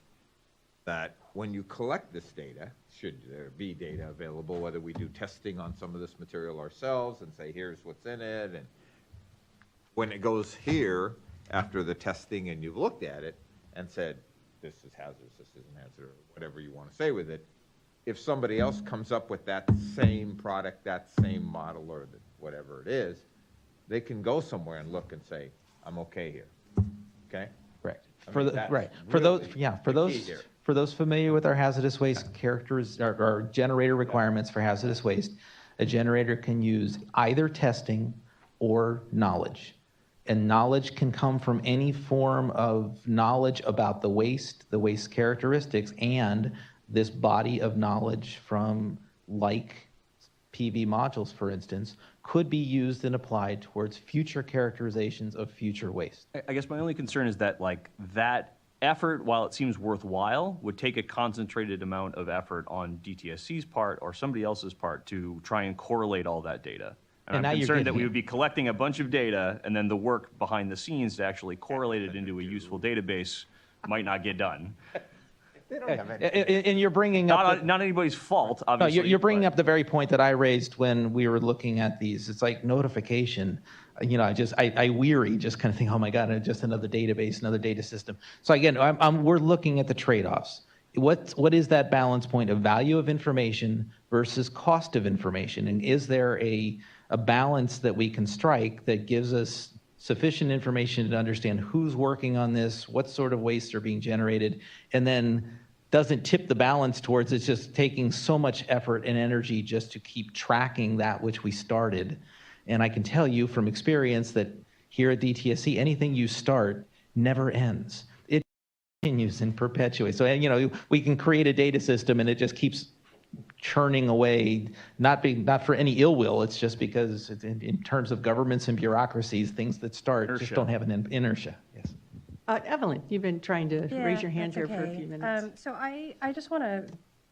that when you collect this data, should there be data available, whether we do testing on some of this material ourselves and say, here's what's in it, and when it goes here after the testing and you've looked at it and said, this is hazardous, this isn't hazardous, or whatever you want to say with it, if somebody else comes up with that same product, that same model, or whatever it is, they can go somewhere and look and say, I'm okay here, okay? Correct. For those familiar with our hazardous waste characters, our generator requirements for hazardous waste, a generator can use either testing or knowledge. And knowledge can come from any form of knowledge about the waste characteristics, and this body of knowledge from like PV modules, for instance, could be used and applied towards future characterizations of future waste. I guess my only concern is that that effort, while it seems worthwhile, would take a concentrated amount of effort on DTSC's part or somebody else's part to try and correlate all that data. And I'm concerned that we would be collecting a bunch of data, and then the work behind the scenes to actually correlate it into a useful database might not get done. They don't have any. And you're bringing up... Not anybody's fault, obviously. No, you're bringing up the very point that I raised when we were looking at these. It's like notification. I weary just kind of think, oh my God, just another database, another data system. So again, we're looking at the trade-offs. What is that balance point of value of information versus cost of information? And is there a balance that we can strike that gives us sufficient information to understand who's working on this, what sort of wastes are being generated, and then doesn't tip the balance towards it's just taking so much effort and energy just to keep tracking that which we started. And I can tell you from experience that here at DTSC, anything you start never ends. It continues and perpetuates. So, we can create a data system and it just keeps churning away, not for any ill will, it's just because in terms of governments and bureaucracies, things that start just don't have an inertia. Yes. Evelyn, you've been trying to raise your hand here for a few minutes. So I just want to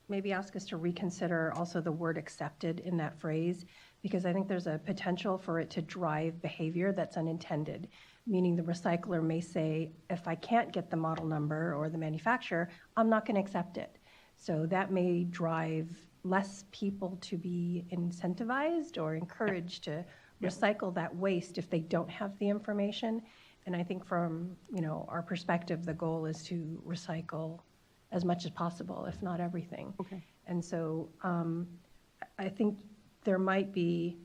maybe ask us to reconsider also the word accepted in that phrase, because I think there's a potential for it to drive behavior that's unintended, meaning the recycler may say, if I can't get the model number or the manufacturer, I'm not going to accept it. So that may drive less people to be incentivized or encouraged to recycle that waste if they don't have the information. And I think from our perspective, the goal is to recycle as much as possible, if not everything. Okay. And so I think there might be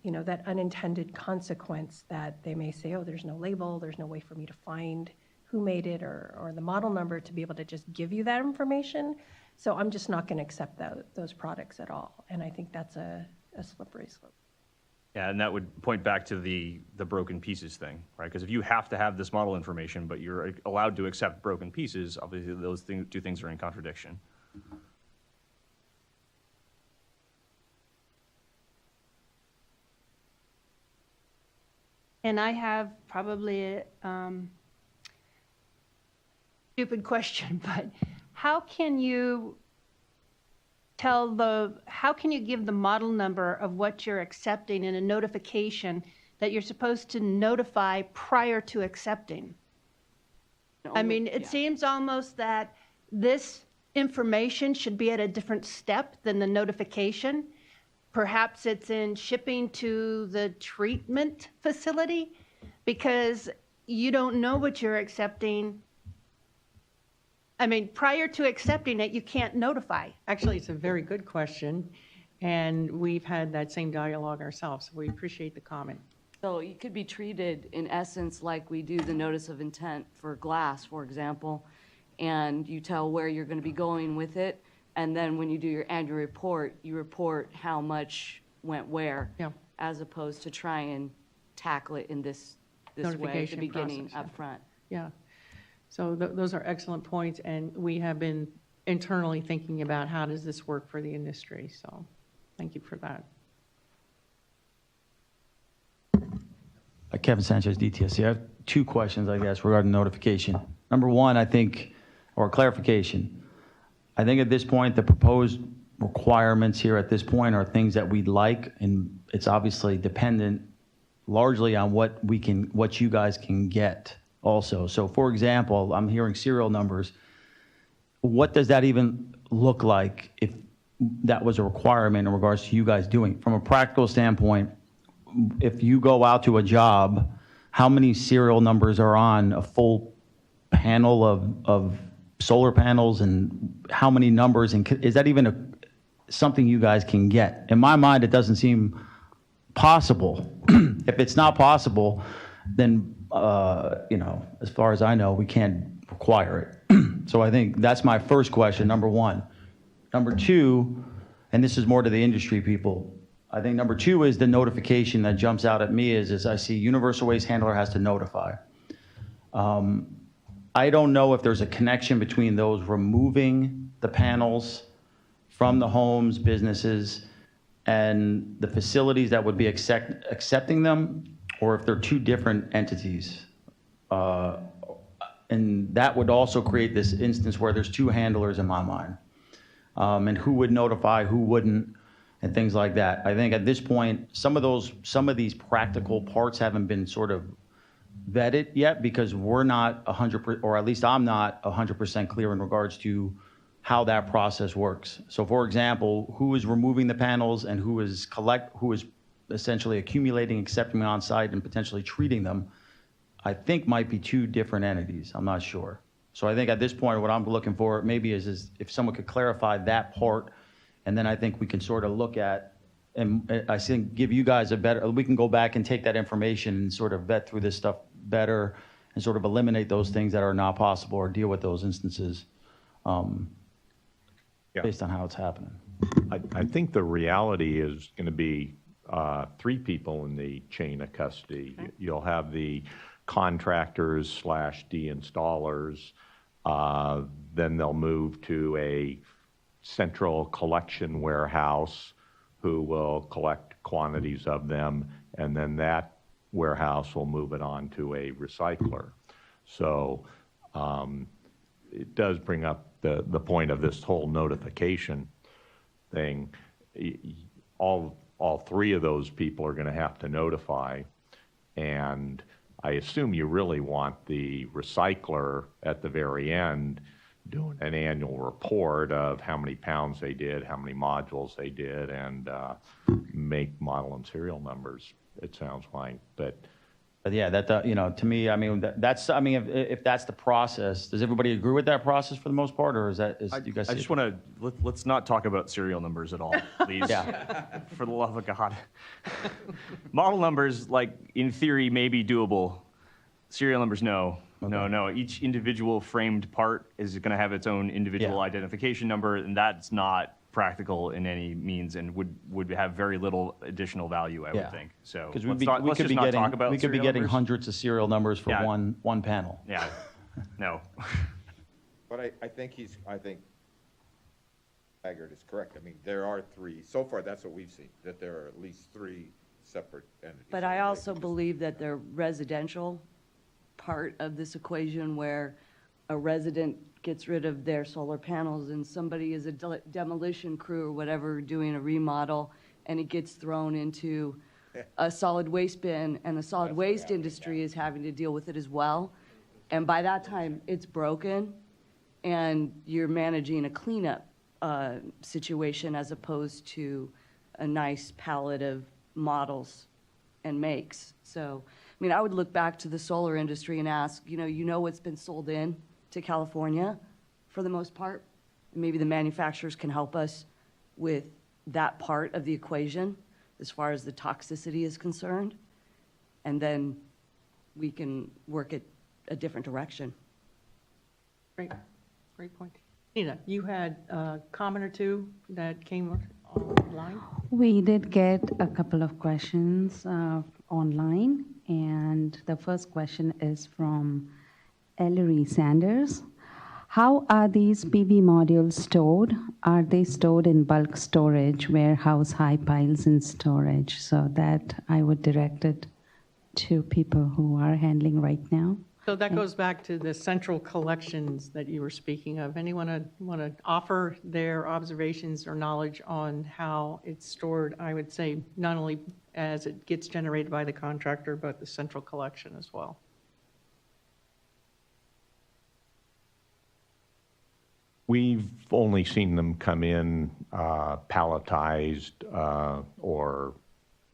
that unintended consequence that they may say, oh, there's no label, there's no way for me to find who made it or the model number to be able to just give you that information. So I'm just not going to accept those products at all. And I think that's a slippery slope. Yeah, and that would point back to the broken pieces thing, right? Because if you have to have this model information, but you're allowed to accept broken pieces, obviously those two things are in contradiction. And I have probably a stupid question, but how can you how can you give the model number of what you're accepting in a notification that you're supposed to notify prior to accepting? I mean, it seems almost that this information should be at a different step than the notification. Perhaps it's in shipping to the treatment facility, because you don't know what you're accepting. I mean, prior to accepting it, you can't notify. Actually, it's a very good question, and we've had that same dialogue ourselves, so we appreciate the comment. So it could be treated in essence like we do the notice of intent for glass, for example, and you tell where you're going to be going with it, and then when you do your annual report, you report how much went where, as opposed to try and tackle it in this way at the beginning up front. Yeah. So those are excellent points, and we have been internally thinking about how does this work for the industry. So thank you for that. Kevin Sanchez, DTSC. I have two questions, I guess, regarding notification. Number one, I think, or clarification. I think at this point, the proposed requirements here at this point are things that we'd like, and it's obviously dependent largely on what you guys can get also. So for example, I'm hearing serial numbers. What does that even look like if that was a requirement in regards to you guys doing? From a practical standpoint, if you go out to a job, how many serial numbers are on a full panel of solar panels, and how many numbers, and is that even something you guys can get? In my mind, it doesn't seem possible. If it's not possible, then, as far as I know, we can't require it. So I think that's my first question, number one. Number two, and this is more to the industry people, I think number two is the notification that jumps out at me is I see universal waste handler has to notify. I don't know if there's a connection between those removing the panels from the homes, businesses, and the facilities that would be accepting them, or if they're two different entities. And that would also create this instance where there's two handlers in my mind. And who would notify, who wouldn't, and things like that. I think at this point, some of these practical parts haven't been sort of vetted yet, because we're not 100%, or at least I'm not 100% clear in regards to how that process works. So for example, who is removing the panels and who is essentially accumulating, accepting them on site, and potentially treating them, I think might be two different entities. I'm not sure. So I think at this point, what I'm looking for maybe is if someone could clarify that part, and then I think we can sort of look at, and I think give you guys we can go back and take that information and sort of vet through this stuff better and sort of eliminate those things that are not possible or deal with those instances based on how it's happening. I think the reality is going to be three people in the chain of custody. Okay. You'll have the contractors / de-installers. Then they'll move to a central collection warehouse who will collect quantities of them, and then that warehouse will move it on to a recycler. So it does bring up the point of this whole notification thing. All three of those people are going to have to notify, and I assume you really want the recycler at the very end doing an annual report of how many pounds they did, how many modules they did, and make, model, and serial numbers, it sounds like. But yeah, to me, I mean, if that's the process, does everybody agree with that process for the most part, or you guys? I just want to, let's not talk about serial numbers at all, please. Yeah. For the love of God. Model numbers, like, in theory, may be doable. Serial numbers, no. Okay. No. Each individual framed part is going to have its own individual identification number, and that's not practical in any means, and would have very little additional value, I would think. So because we could be getting hundreds of serial numbers for one panel. Yeah. No. But I think Taggart is correct. I mean, there are three. So far, that's what we've seen, that there are at least three separate entities. But I also believe that the residential part of this equation, where a resident gets rid of their solar panels and somebody is a demolition crew or whatever doing a remodel, and it gets thrown into a solid waste bin, and the solid waste industry is having to deal with it as well. And by that time, it's broken, and you're managing a cleanup situation as opposed to a nice palette of models and makes. So, I mean, I would look back to the solar industry and ask, you know what's been sold in to California for the most part? Maybe the manufacturers can help us with that part of the equation as far as the toxicity is concerned, and then we can work it a different direction. Great point. Nina, you had a comment or two that came online? We did get a couple of questions online, and the first question is from Ellery Sanders. How are these PV modules stored? Are they stored in bulk storage, warehouse, high piles in storage? So that I would direct it to people who are handling right now. So that goes back to the central collections that you were speaking of. Anyone want to offer their observations or knowledge on how it's stored? I would say not only as it gets generated by the contractor, but the central collection as well. We've only seen them come in palletized or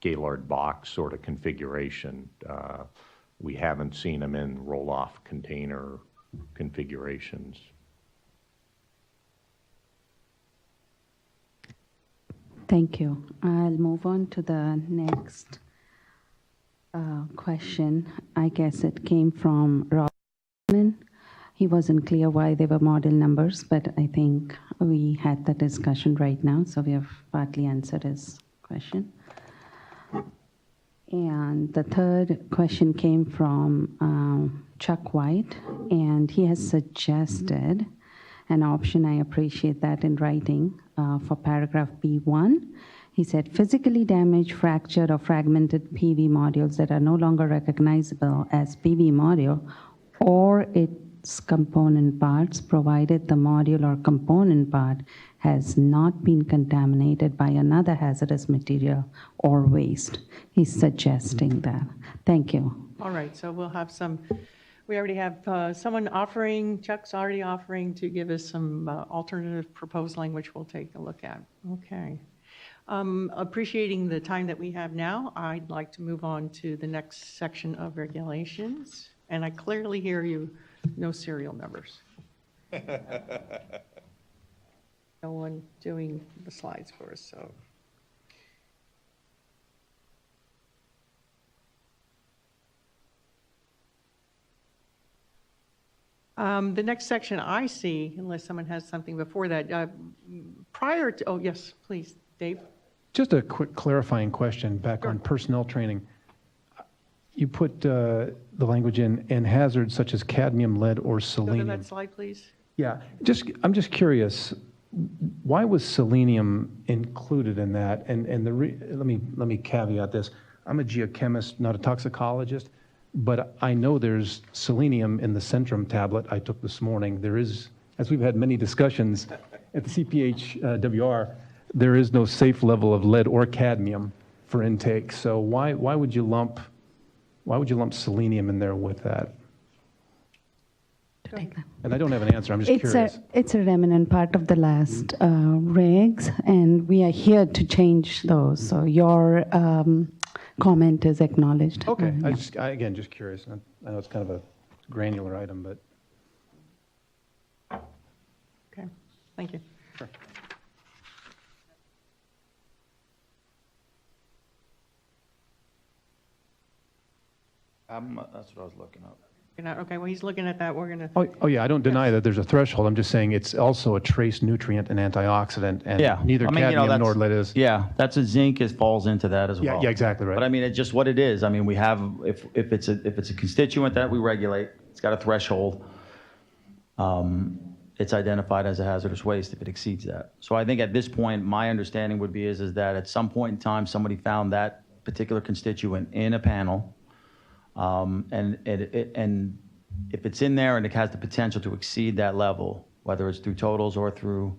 Gaylord box sort of configuration. We haven't seen them in roll-off container configurations. Thank you. I'll move on to the next question. I guess it came from Robin. He wasn't clear why they were model numbers, but I think we had the discussion right now, so we have partly answered his question. And the third question came from Chuck White, and he has suggested an option. I appreciate that in writing for paragraph B1. He said, physically damaged, fractured, or fragmented PV modules that are no longer recognizable as PV module or its component parts, provided the module or component part has not been contaminated by another hazardous material or waste. He's suggesting that. Thank you. All right, so we'll have we already have someone offering, Chuck's already offering to give us some alternative proposed language we'll take a look at. Okay. Appreciating the time that we have now, I'd like to move on to the next section of regulations. And I clearly hear you, no serial numbers. No one doing the slides for us, so. The next section I see, unless someone has something before that, prior to, oh yes, please, Dave. Just a quick clarifying question back on personnel training. You put the language in hazards such as cadmium, lead, or selenium. Go to that slide, please. Yeah, I'm just curious, why was selenium included in that? And let me caveat this. I'm a geochemist, not a toxicologist, but I know there's selenium in the Centrum tablet I took this morning. There is, as we've had many discussions at the CPHWR, there is no safe level of lead or cadmium for intake. So why would you lump selenium in there with that? And I don't have an answer, I'm just curious. It's a remnant part of the last regs, and we are here to change those. So your comment is acknowledged. Okay, again, just curious. I know it's kind of a granular item, but. Okay, thank you. Sure. That's what I was looking up. Okay, well, he's looking at that. We're going to. Oh, yeah, I don't deny that there's a threshold. I'm just saying it's also a trace nutrient and antioxidant, and neither cadmium nor lead is. Yeah, that's a zinc falls into that as well. Yeah, exactly right. But I mean, it's just what it is. I mean, we have, if it's a constituent that we regulate, it's got a threshold. It's identified as a hazardous waste if it exceeds that. So I think at this point, my understanding would be is that at some point in time, somebody found that particular constituent in a panel. And if it's in there and it has the potential to exceed that level, whether it's through totals or through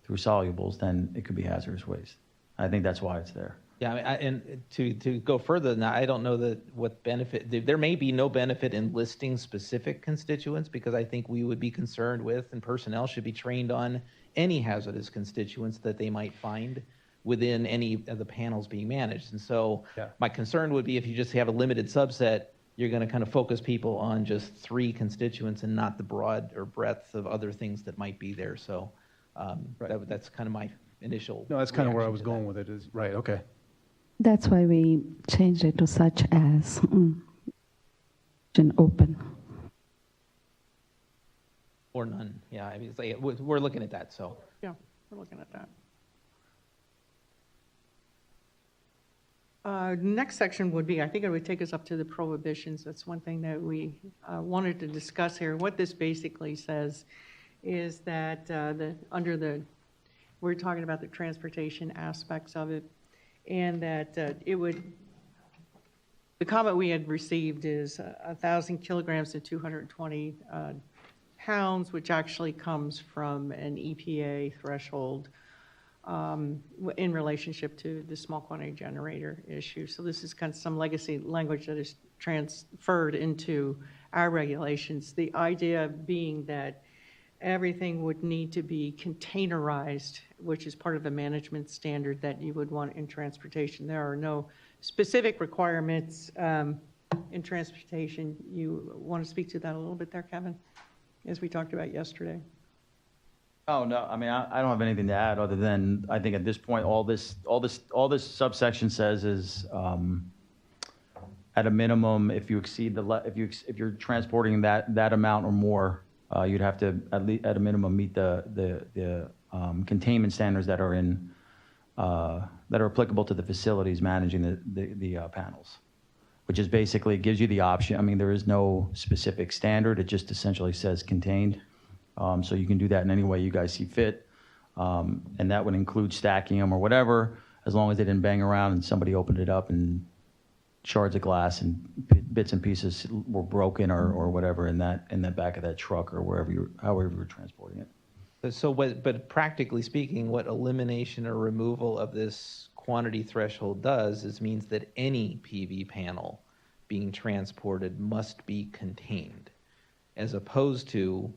solubles, then it could be hazardous waste. I think that's why it's there. Yeah, I mean, and to go further than that, I don't know that what benefit, there may be no benefit in listing specific constituents, because I think we would be concerned with, and personnel should be trained on any hazardous constituents that they might find within any of the panels being managed. And so my concern would be if you just have a limited subset, you're going to kind of focus people on just 3 constituents and not the broad or breadth of other things that might be there. So that's kind of my initial. No, that's kind of where I was reaction to going with it is, right, okay. That's why we changed it to such as an open. Or none. Yeah, I mean, it's like, we're looking at that, so. Yeah, we're looking at that. Next section would be, I think it would take us up to the prohibitions. That's one thing that we wanted to discuss here. What this basically says is that we're talking about the transportation aspects of it, and that the comment we had received is 1,000 kilograms to 220 pounds, which actually comes from an EPA threshold in relationship to the small quantity generator issue. So this is kind of some legacy language that is transferred into our regulations. The idea being that everything would need to be containerized, which is part of a management standard that you would want in transportation. There are no specific requirements in transportation. You want to speak to that a little bit there, Kevin, as we talked about yesterday? Oh, no, I mean, I don't have anything to add other than I think at this point, all this subsection says is at a minimum, if you exceed if you're transporting that amount or more, you'd have to at a minimum meet the containment standards that are applicable to the facilities managing the panels, which is basically gives you the option. I mean, there is no specific standard. It just essentially says contained. So you can do that in any way you guys see fit. And that would include stacking them or whatever, as long as they didn't bang around and somebody opened it up and shards of glass and bits and pieces were broken or whatever in the back of that truck or however you were transporting it. So, but practically speaking, what elimination or removal of this quantity threshold does is means that any PV panel being transported must be contained, as opposed to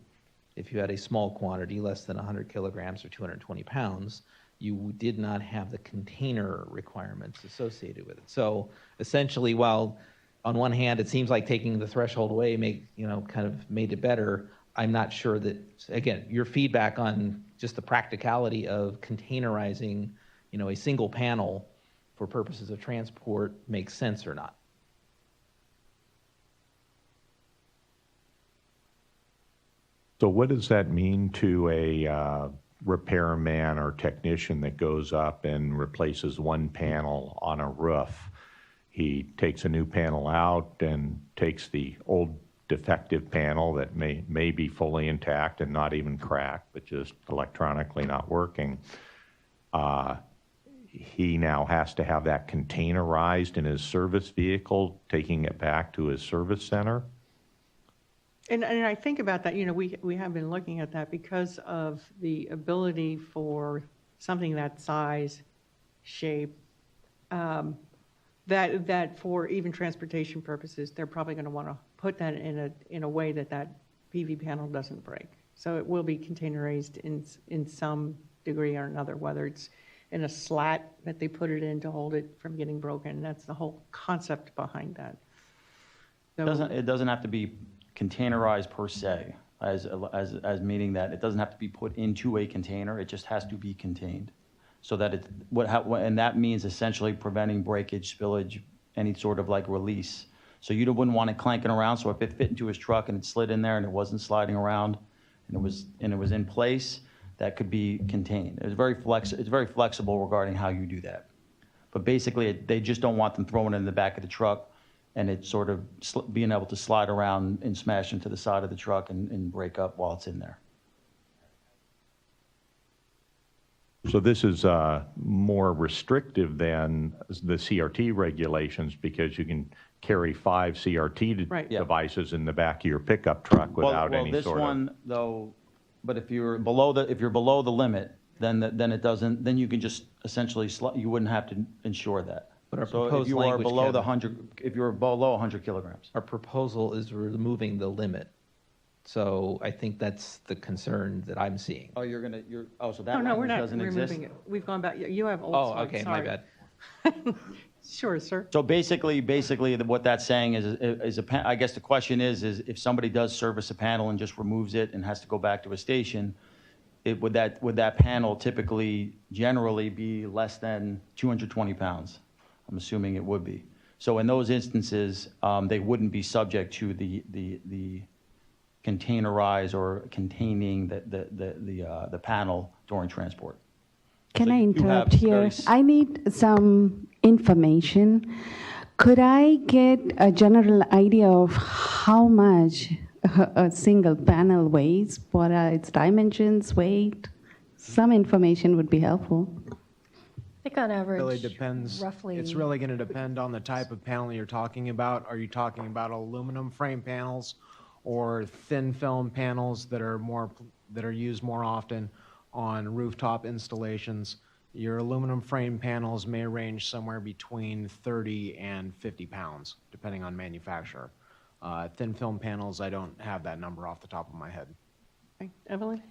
if you had a small quantity, less than 100 kilograms or 220 pounds, you did not have the container requirements associated with it. So essentially, while on one hand it seems like taking the threshold away kind of made it better, I'm not sure that, again, your feedback on just the practicality of containerizing, a single panel for purposes of transport makes sense or not. So what does that mean to a repairman or technician that goes up and replaces one panel on a roof? He takes a new panel out and takes the old defective panel that may be fully intact and not even cracked, but just electronically not working. He now has to have that containerized in his service vehicle, taking it back to his service center. And I think about that, we have been looking at that because of the ability for something that size, shape, that for even transportation purposes, they're probably going to want to put that in a way that PV panel doesn't break. So it will be containerized in some degree or another, whether it's in a slat that they put it in to hold it from getting broken. That's the whole concept behind that. So, It doesn't have to be containerized per se, as meaning that it doesn't have to be put into a container. It just has to be contained, so that and that means essentially preventing breakage, spillage, any sort of like release. So you wouldn't want it clanking around. So if it fit into his truck and it slid in there and it wasn't sliding around, and it was in place, that could be contained. It's very flexible regarding how you do that. But basically, they just don't want them throwing it in the back of the truck and it sort of being able to slide around and smash into the side of the truck and break up while it's in there. So this is more restrictive than the CRT regulations because you can carry 5 CRT Right. devices in the back of your pickup truck without any this sort of. one, though, but if you're below the limit, then it doesn't, then you can just essentially, you wouldn't have to insure that. But our So if proposed you are language, below the Kevin- 100, if you're below 100 kilograms. Our proposal is removing the limit. So I think that's the concern that I'm seeing. Oh, so that No, we're language not doesn't exist? removing it. We've gone back, you have old Oh, slides, okay, my sorry. bad. Sure, sir. So basically, what that's saying is I guess the question is if somebody does service a panel and just removes it and has to go back to a station, would that panel typically, generally be less than 220 pounds? I'm assuming it would be. So in those instances, they wouldn't be subject to the containerize or containing the panel during transport. Can So I you have interrupt here? very I need some information. Could I get a general idea of how much a single panel weighs? What are its dimensions, weight? Some information would be helpful. I think on average, Really depends. roughly. It's really going to depend on the type of panel you're talking about. Are you talking about aluminum frame panels or thin film panels that are used more often on rooftop installations? Your aluminum frame panels may range somewhere between 30 and 50 pounds, depending on manufacturer. Thin film panels, I don't have that number off the top of my head. Okay. Evelyn?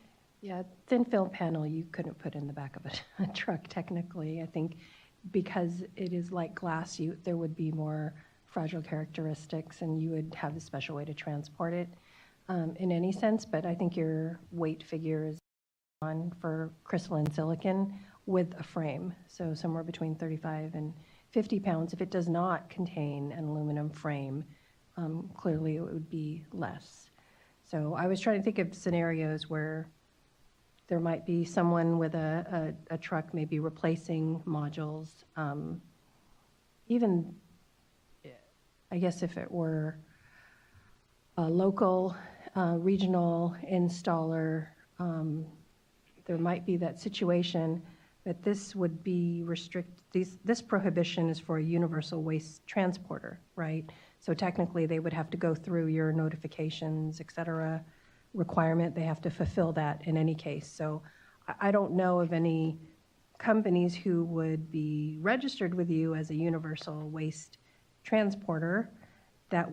Yeah, thin film panel you couldn't put in the back of a truck technically. I think because it is like glass, there would be more fragile characteristics and you would have a special way to transport it in any sense. But I think your weight figure is on for crystalline silicon with a frame. So somewhere between 35 and 50 pounds. If it does not contain an aluminum frame, clearly it would be less. So I was trying to think of scenarios where there might be someone with a truck maybe replacing modules. Even, I guess if it were a local, regional installer, there might be that situation, but this would be this prohibition is for a universal waste transporter, right? So technically they would have to go through your notifications, et cetera, requirement. They have to fulfill that in any case. So I don't know of any companies who would be registered with you as a universal waste transporter that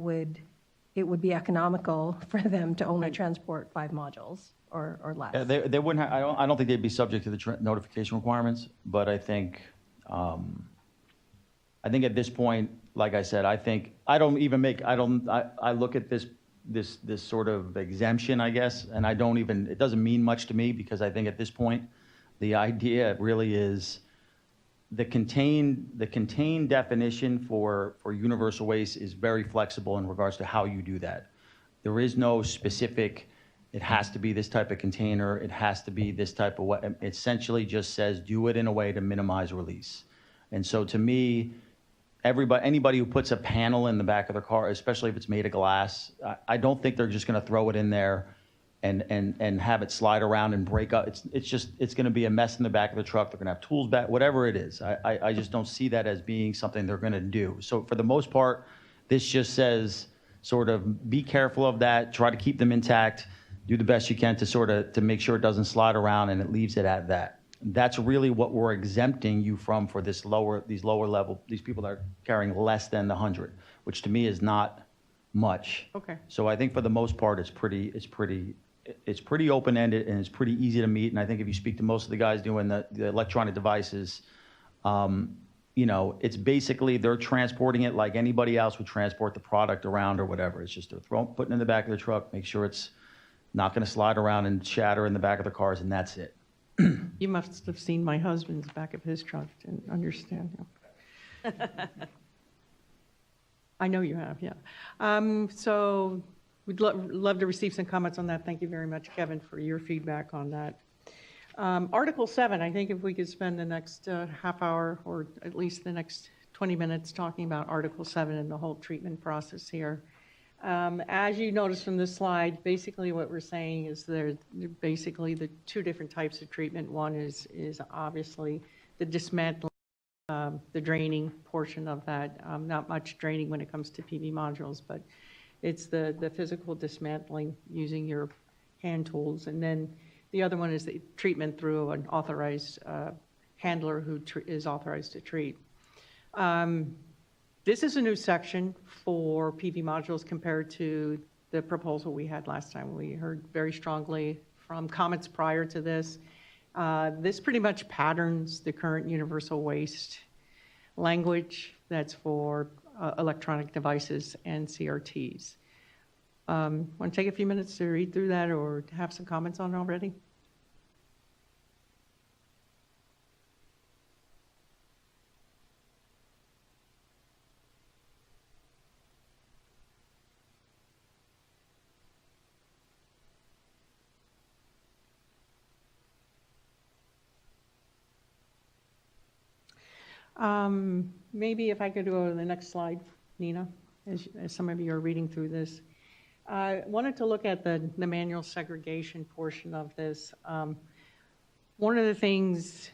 it would be economical for them to only transport 5 modules or less. Yeah, they wouldn't. I don't think they'd be subject to the notification requirements. But I think at this point, like I said, I look at this sort of exemption, I guess, and it doesn't mean much to me because I think at this point, the idea really is the contained definition for universal waste is very flexible in regards to how you do that. There is no specific, it has to be this type of container, it has to be this type of what, it essentially just says do it in a way to minimize release. And so to me, anybody who puts a panel in the back of their car, especially if it's made of glass, I don't think they're just going to throw it in there and have it slide around and break up. It's going to be a mess in the back of the truck. They're going to have tools back, whatever it is. I just don't see that as being something they're going to do. So for the most part, this just says sort of be careful of that, try to keep them intact, do the best you can to make sure it doesn't slide around, and it leaves it at that. That's really what we're exempting you from for these lower level, these people that are carrying less than the 100, which to me is not much. Okay. So I think for the most part, it's pretty open-ended and it's pretty easy to meet. And I think if you speak to most of the guys doing the electronic devices, it's basically they're transporting it like anybody else would transport the product around or whatever. It's just they're putting it in the back of the truck, make sure it's not going to slide around and shatter in the back of the cars, and that's it. You must have seen my husband's back of his truck and understand him. I know you have, yeah. So we'd love to receive some comments on that. Thank you very much, Kevin, for your feedback on that. Article 7, I think if we could spend the next half hour or at least the next 20 minutes talking about Article 7 and the whole treatment process here. As you notice from this slide, basically what we're saying is there basically the two different types of treatment. One is obviously the dismantling, the draining portion of that. Not much draining when it comes to PV modules, but it's the physical dismantling using your hand tools. And then the other one is the treatment through an authorized handler who is authorized to treat. This is a new section for PV modules compared to the proposal we had last time. We heard very strongly from comments prior to this. This pretty much patterns the current universal waste language that's for electronic devices and CRTs. Want to take a few minutes to read through that or have some comments on it already? Maybe if I could go to the next slide, Nina, as some of you are reading through this. I wanted to look at the manual segregation portion of this. One of the things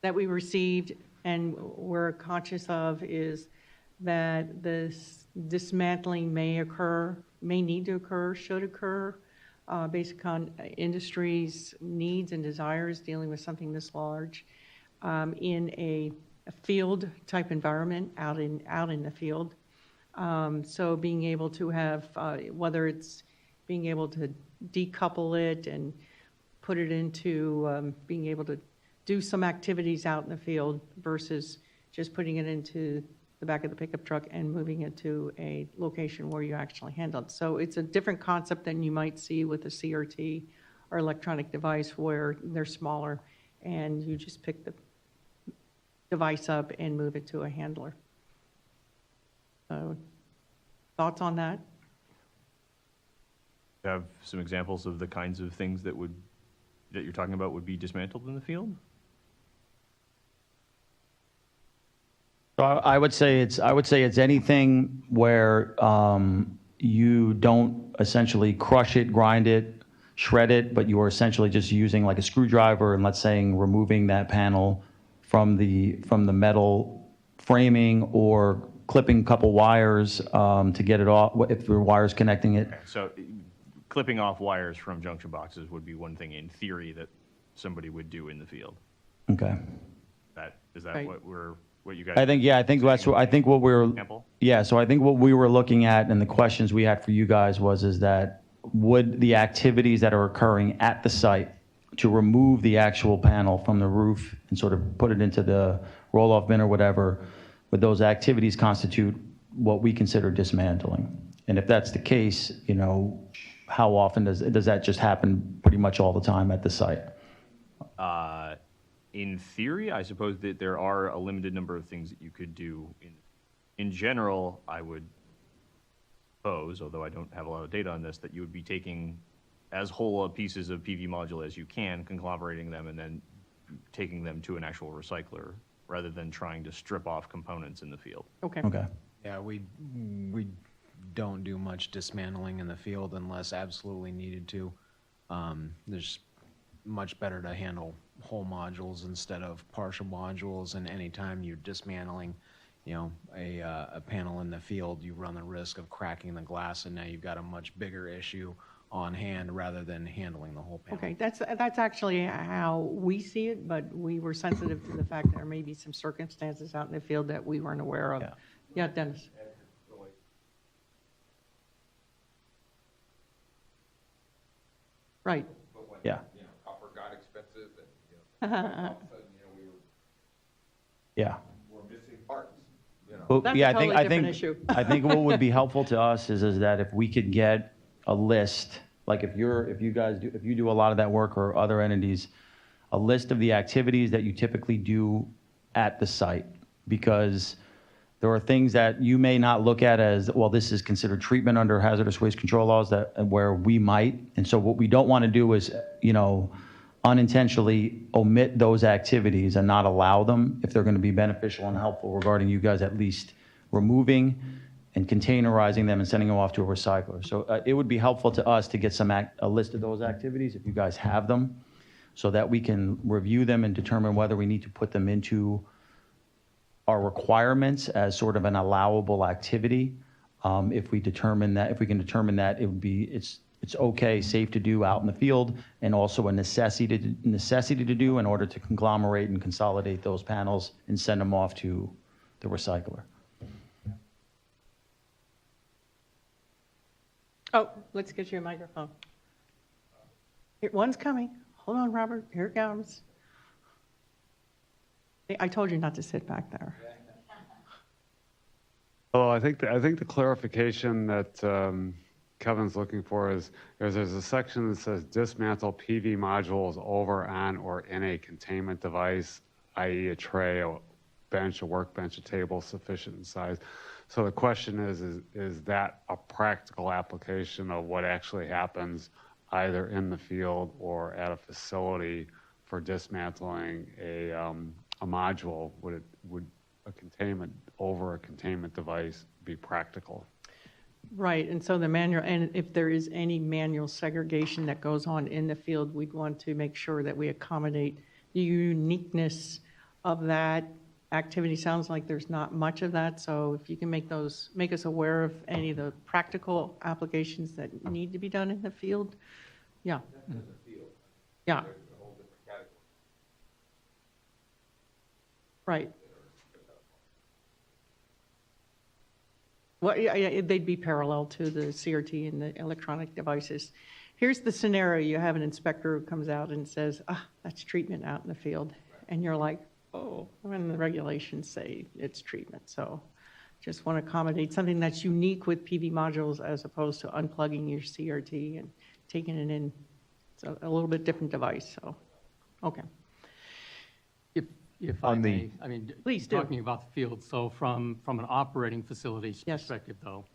that we received and we're conscious of is that this dismantling may need to occur, should occur, based upon industry's needs and desires dealing with something this large. In a field type environment out in the field. So being able to have, whether it's being able to decouple it and put it into being able to do some activities out in the field versus just putting it into the back of the pickup truck and moving it to a location where you actually handle it. So it's a different concept than you might see with a CRT or electronic device where they're smaller and you just pick the device up and move it to a handler. So, thoughts on that? Have some examples of the kinds of things that you're talking about would be dismantled in the field? So I would say it's anything where you don't essentially crush it, grind it, shred it, but you are essentially just using like a screwdriver and let's say removing that panel from the metal framing or clipping a couple wires to get it off if there are wires connecting it. Okay, so clipping off wires from junction boxes would be one thing in theory that somebody would do in the field. Okay. Is that right. what you guys? I think what we're example? Yeah. So I think what we were looking at and the questions we had for you guys is that would the activities that are occurring at the site to remove the actual panel from the roof and sort of put it into the roll-off bin or whatever, would those activities constitute what we consider dismantling? And if that's the case, how often does that just happen pretty much all the time at the site? In theory, I suppose that there are a limited number of things that you could do. In general, I would suppose, although I don't have a lot of data on this, that you would be taking as whole pieces of PV module as you can, conglomerating them, and then taking them to an actual recycler, rather than trying to strip off components in the field. Okay. Yeah, we don't do much dismantling in the field unless absolutely needed to. There's much better to handle whole modules instead of partial modules, and anytime you're dismantling a panel in the field, you run the risk of cracking the glass, and now you've got a much bigger issue on hand rather than handling the whole panel. Okay, that's actually how we see it, but we were sensitive to the fact that there may be some circumstances out in the field that we weren't aware of. Yeah, Dennis. Right. Yeah. Copper got expensive and, all of a sudden, we're missing parts. Well, That's yeah, a totally different issue. I think what would be helpful to us is that if we could get a list, like if you do a lot of that work or other entities, a list of the activities that you typically do at the site, because there are things that you may not look at as, well, this is considered treatment under hazardous waste control laws where we might. And so what we don't want to do is, unintentionally omit those activities and not allow them if they're going to be beneficial and helpful regarding you guys at least removing and containerizing them and sending them off to a recycler. So it would be helpful to us to get a list of those activities, if you guys have them, so that we can review them and determine whether we need to put them into our requirements as sort of an allowable activity. If we can determine that it's okay, safe to do out in the field, and also a necessity to do in order to conglomerate and consolidate those panels and send them off to the recycler. Oh, let's get you a microphone. Here, one's coming. Hold on, Robert. Here it comes. I told you not to sit back there. Well, I think the clarification that Kevin's looking for is there's a section that says dismantle PV modules over, on, or in a containment device, i.e. a tray, a bench, a workbench, a table sufficient in size. So the question is that a practical application of what actually happens either in the field or at a facility for dismantling a module? Would a containment over a containment device be practical? Right, and so the manual, and if there is any manual segregation that goes on in the field, we'd want to make sure that we accommodate the uniqueness of that activity. Sounds like there's not much of that, so if you can make us aware of any of the practical applications that need to be done in the field. Yeah. Yeah. Right. Well, yeah, they'd be parallel to the CRT and the electronic devices. Here's the scenario. You have an inspector who comes out and says, that's treatment out in the field. And you're like, oh, when the regulations say it's treatment. So just want to accommodate something that's unique with PV modules as opposed to unplugging your CRT and taking it in. It's a little bit different device, so, okay. If I may, I mean, please do. Talking about the field, so from an operating facilities perspective, though,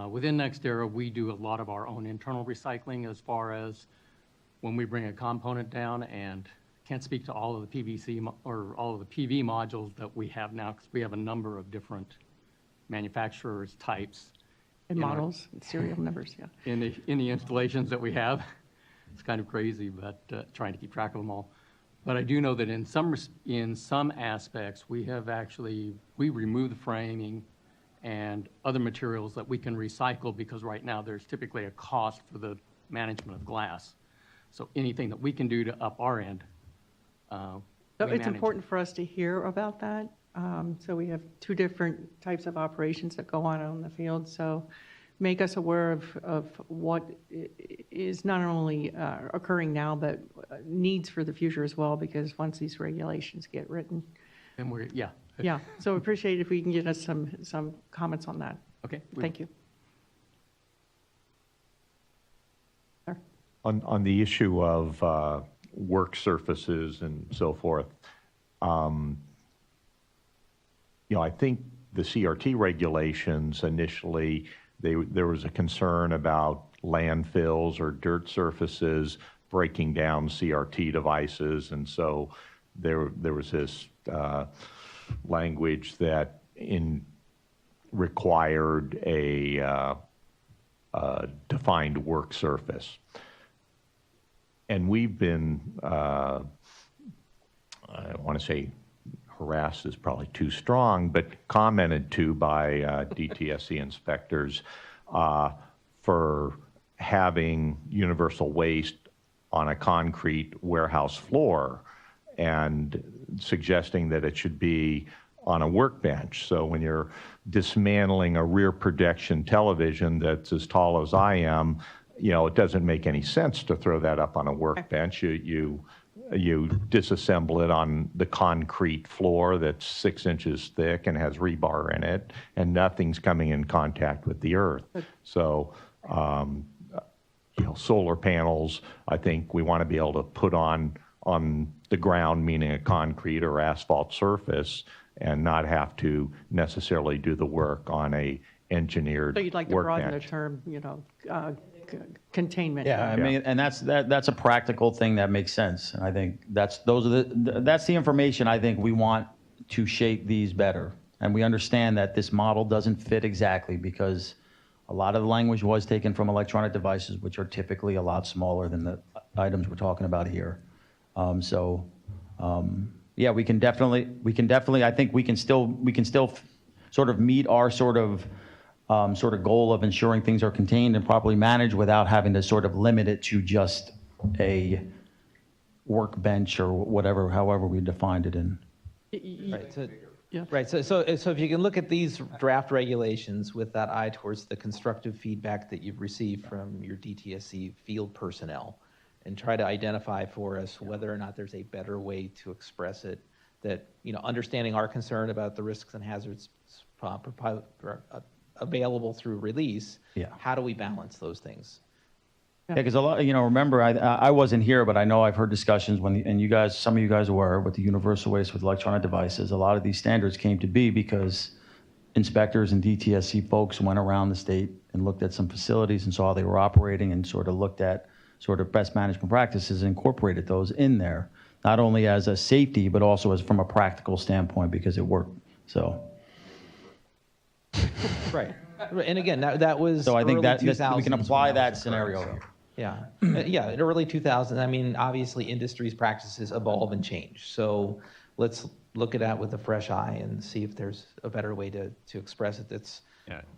within NextEra, we do a lot of our own internal recycling as far as when we bring a component down, and can't speak to all of the PVC or all of the PV modules that we have now, because we have a number of different manufacturers, types. And models, and serial numbers, yeah. In the installations that we have. It's kind of crazy, but trying to keep track of them all. But I do know that in some aspects, we remove the framing and other materials that we can recycle, because right now there's typically a cost for the management of glass. So anything that we can do to up our end. So it's important for us to hear about that. So we have two different types of operations that go on in the field. So make us aware of what is not only occurring now, but needs for the future as well, because once these regulations get written. And yeah. Yeah, so appreciate if we can get us some comments on that. Okay. Thank you. On the issue of work surfaces and so forth, I think the CRT regulations initially, there was a concern about landfills or dirt surfaces breaking down CRT devices, and so there was this language that required a defined work surface. And we've been, I want to say harassed is probably too strong, but commented to by DTSC inspectors for having universal waste on a concrete warehouse floor and suggesting that it should be on a workbench. So when you're dismantling a rear projection television that's as tall as I am, it doesn't make any sense to throw that up on a workbench. You disassemble it on the concrete floor that's 6 inches thick and has rebar in it, and nothing's coming in contact with the earth. So, solar panels, I think we want to be able to put on the ground, meaning a concrete or asphalt surface, and not have to necessarily do the work on a engineered workbench. So you'd like to broaden the term, containment. Yeah, I mean, and that's a practical thing that makes sense. And I think that's the information I think we want to shape these better. And we understand that this model doesn't fit exactly because a lot of the language was taken from electronic devices, which are typically a lot smaller than the items we're talking about here. Yeah, we can definitely, I think we can still sort of meet our sort of goal of ensuring things are contained and properly managed without having to sort of limit it to just a workbench or whatever, however we defined it in. Right. So if you can look at these draft regulations with that eye towards the constructive feedback that you've received from your DTSC field personnel, and try to identify for us whether or not there's a better way to express it, that, understanding our concern about the risks and hazards available through release, how do we balance those things? Yeah, because a lot, remember, I wasn't here, but I know I've heard discussions and some of you guys were with the universal waste with electronic devices. A lot of these standards came to be because inspectors and DTSC folks went around the state and looked at some facilities and saw they were operating and sort of looked at sort of best management practices and incorporated those in there, not only as a safety, but also as from a practical standpoint because it worked. So. Right. And again, that was so I think that we can 2000s apply that scenario here. Yeah. Yeah. In early 2000s, I mean, obviously industry's practices evolve and change. So let's look at that with a fresh eye and see if there's a better way to express it that's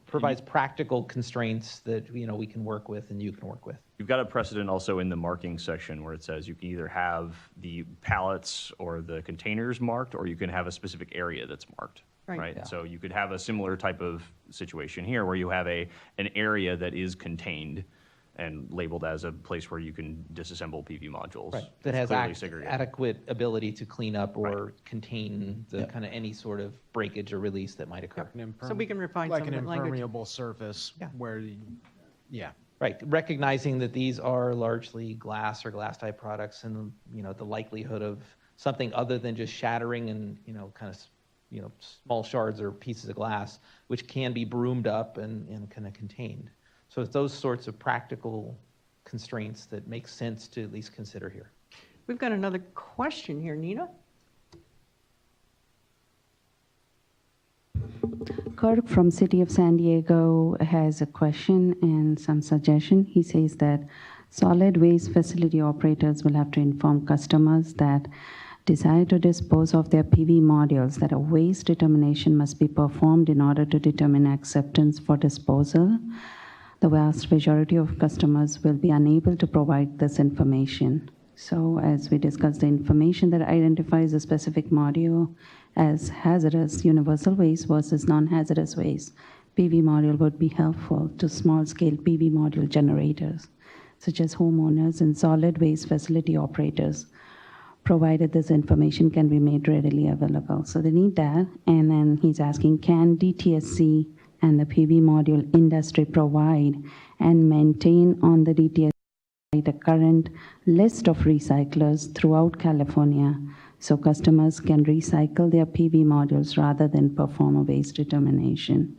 provides practical constraints that, we can work with and you can work with. You've got a precedent also in the marking section where it says you can either have the pallets or the containers marked, or you can have a specific area that's marked. Right. Yeah. So you could have a similar type of situation here where you have an area that is contained and labeled as a place where you can disassemble PV modules. Right. That has adequate ability to clean up or contain the kind of any sort of breakage or release that might occur. So we can refine like some an of that language. impermeable surface where, Right, recognizing that these are largely glass or glass type products and, the likelihood of something other than just shattering and, small shards or pieces of glass, which can be broomed up and kind of contained. So it's those sorts of practical constraints that make sense to at least consider here. We've got another question here, Nina. Kirk from City of San Diego has a question and some suggestion. He says that solid waste facility operators will have to inform customers that desire to dispose of their PV modules that a waste determination must be performed in order to determine acceptance for disposal. The vast majority of customers will be unable to provide this information. So as we discussed, the information that identifies a specific module as hazardous universal waste versus non-hazardous waste PV module would be helpful to small-scale PV module generators, such as homeowners and solid waste facility operators, provided this information can be made readily available. So they need that. And then he's asking, can DTSC and the PV module industry provide and maintain on the DTSC a current list of recyclers throughout California so customers can recycle their PV modules rather than perform a waste determination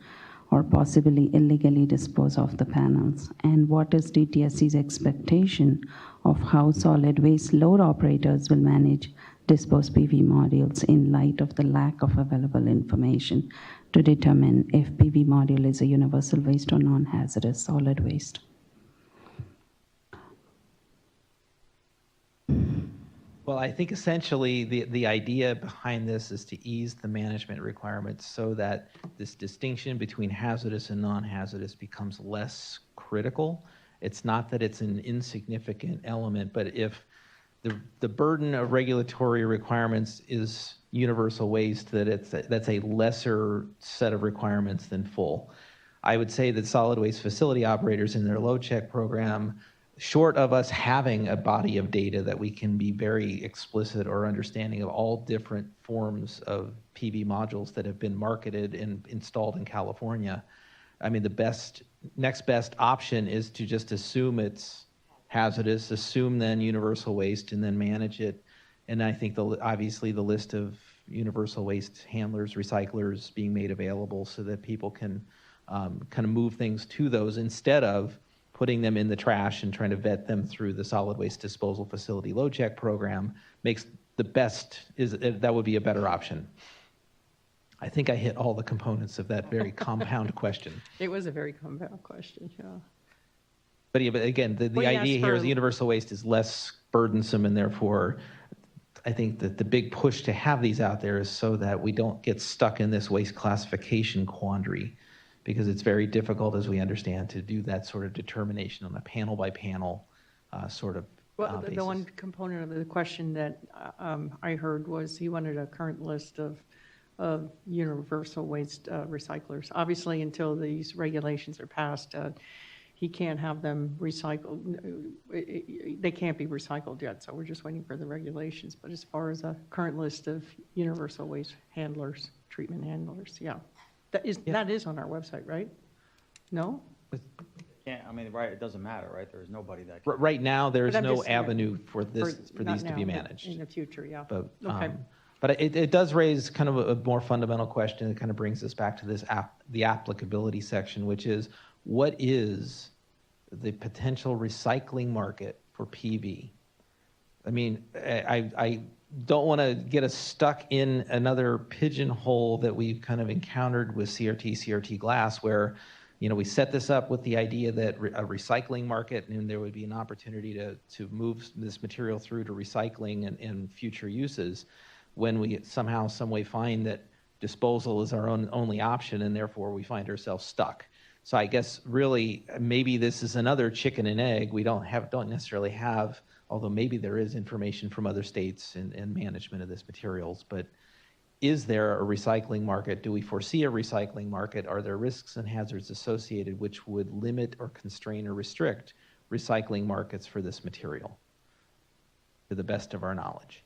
or possibly illegally dispose of the panels? And what is DTSC's expectation of how solid waste load operators will manage disposed PV modules in light of the lack of available information to determine if PV module is a universal waste or non-hazardous solid waste? Well, I think essentially the idea behind this is to ease the management requirements so that this distinction between hazardous and non-hazardous becomes less critical. It's not that it's an insignificant element, but if the burden of regulatory requirements is universal waste, that's a lesser set of requirements than full. I would say that solid waste facility operators in their load check program, short of us having a body of data that we can be very explicit or understanding of all different forms of PV modules that have been marketed and installed in California, I mean, the next best option is to just assume it's hazardous, assume then universal waste, and then manage it. And I think obviously the list of universal waste handlers, recyclers being made available so that people can kind of move things to those instead of putting them in the trash and trying to vet them through the solid waste disposal facility load check program makes that would be a better option. I think I hit all the components of that very compound question. It was a very compound question, yeah. But yeah, but again, the Well, you idea asked here for- is the universal waste is less burdensome, and therefore, I think that the big push to have these out there is so that we don't get stuck in this waste classification quandary, because it's very difficult, as we understand, to do that sort of determination on a panel by panel sort of Well, basis. the one component of the question that I heard was he wanted a current list of universal waste recyclers. Obviously, until these regulations are passed, he can't have them recycled. They can't be recycled yet, so we're just waiting for the regulations. But as far as a current list of universal waste handlers, treatment handlers, yeah. That is on our website, right? No? Yeah, I mean, right, it doesn't matter, right? There's nobody that Right now, there's But I'm no just- avenue for not these to be now, but managed. in the future, yeah. But, Okay. but it does raise kind of a more fundamental question. It kind of brings us back to this the applicability section, which is, what is the potential recycling market for PV? I mean, I don't want to get us stuck in another pigeonhole that we've kind of encountered with CRT glass, where, you know, we set this up with the idea that a recycling market, and there would be an opportunity to move this material through to recycling and future uses, when we somehow, some way find that disposal is our only option, and therefore we find ourselves stuck. So I guess really maybe this is another chicken and egg. We don't necessarily have, although maybe there is information from other states and management of this materials, but is there a recycling market? Do we foresee a recycling market? Are there risks and hazards associated which would limit or constrain or restrict recycling markets for this material, to the best of our knowledge?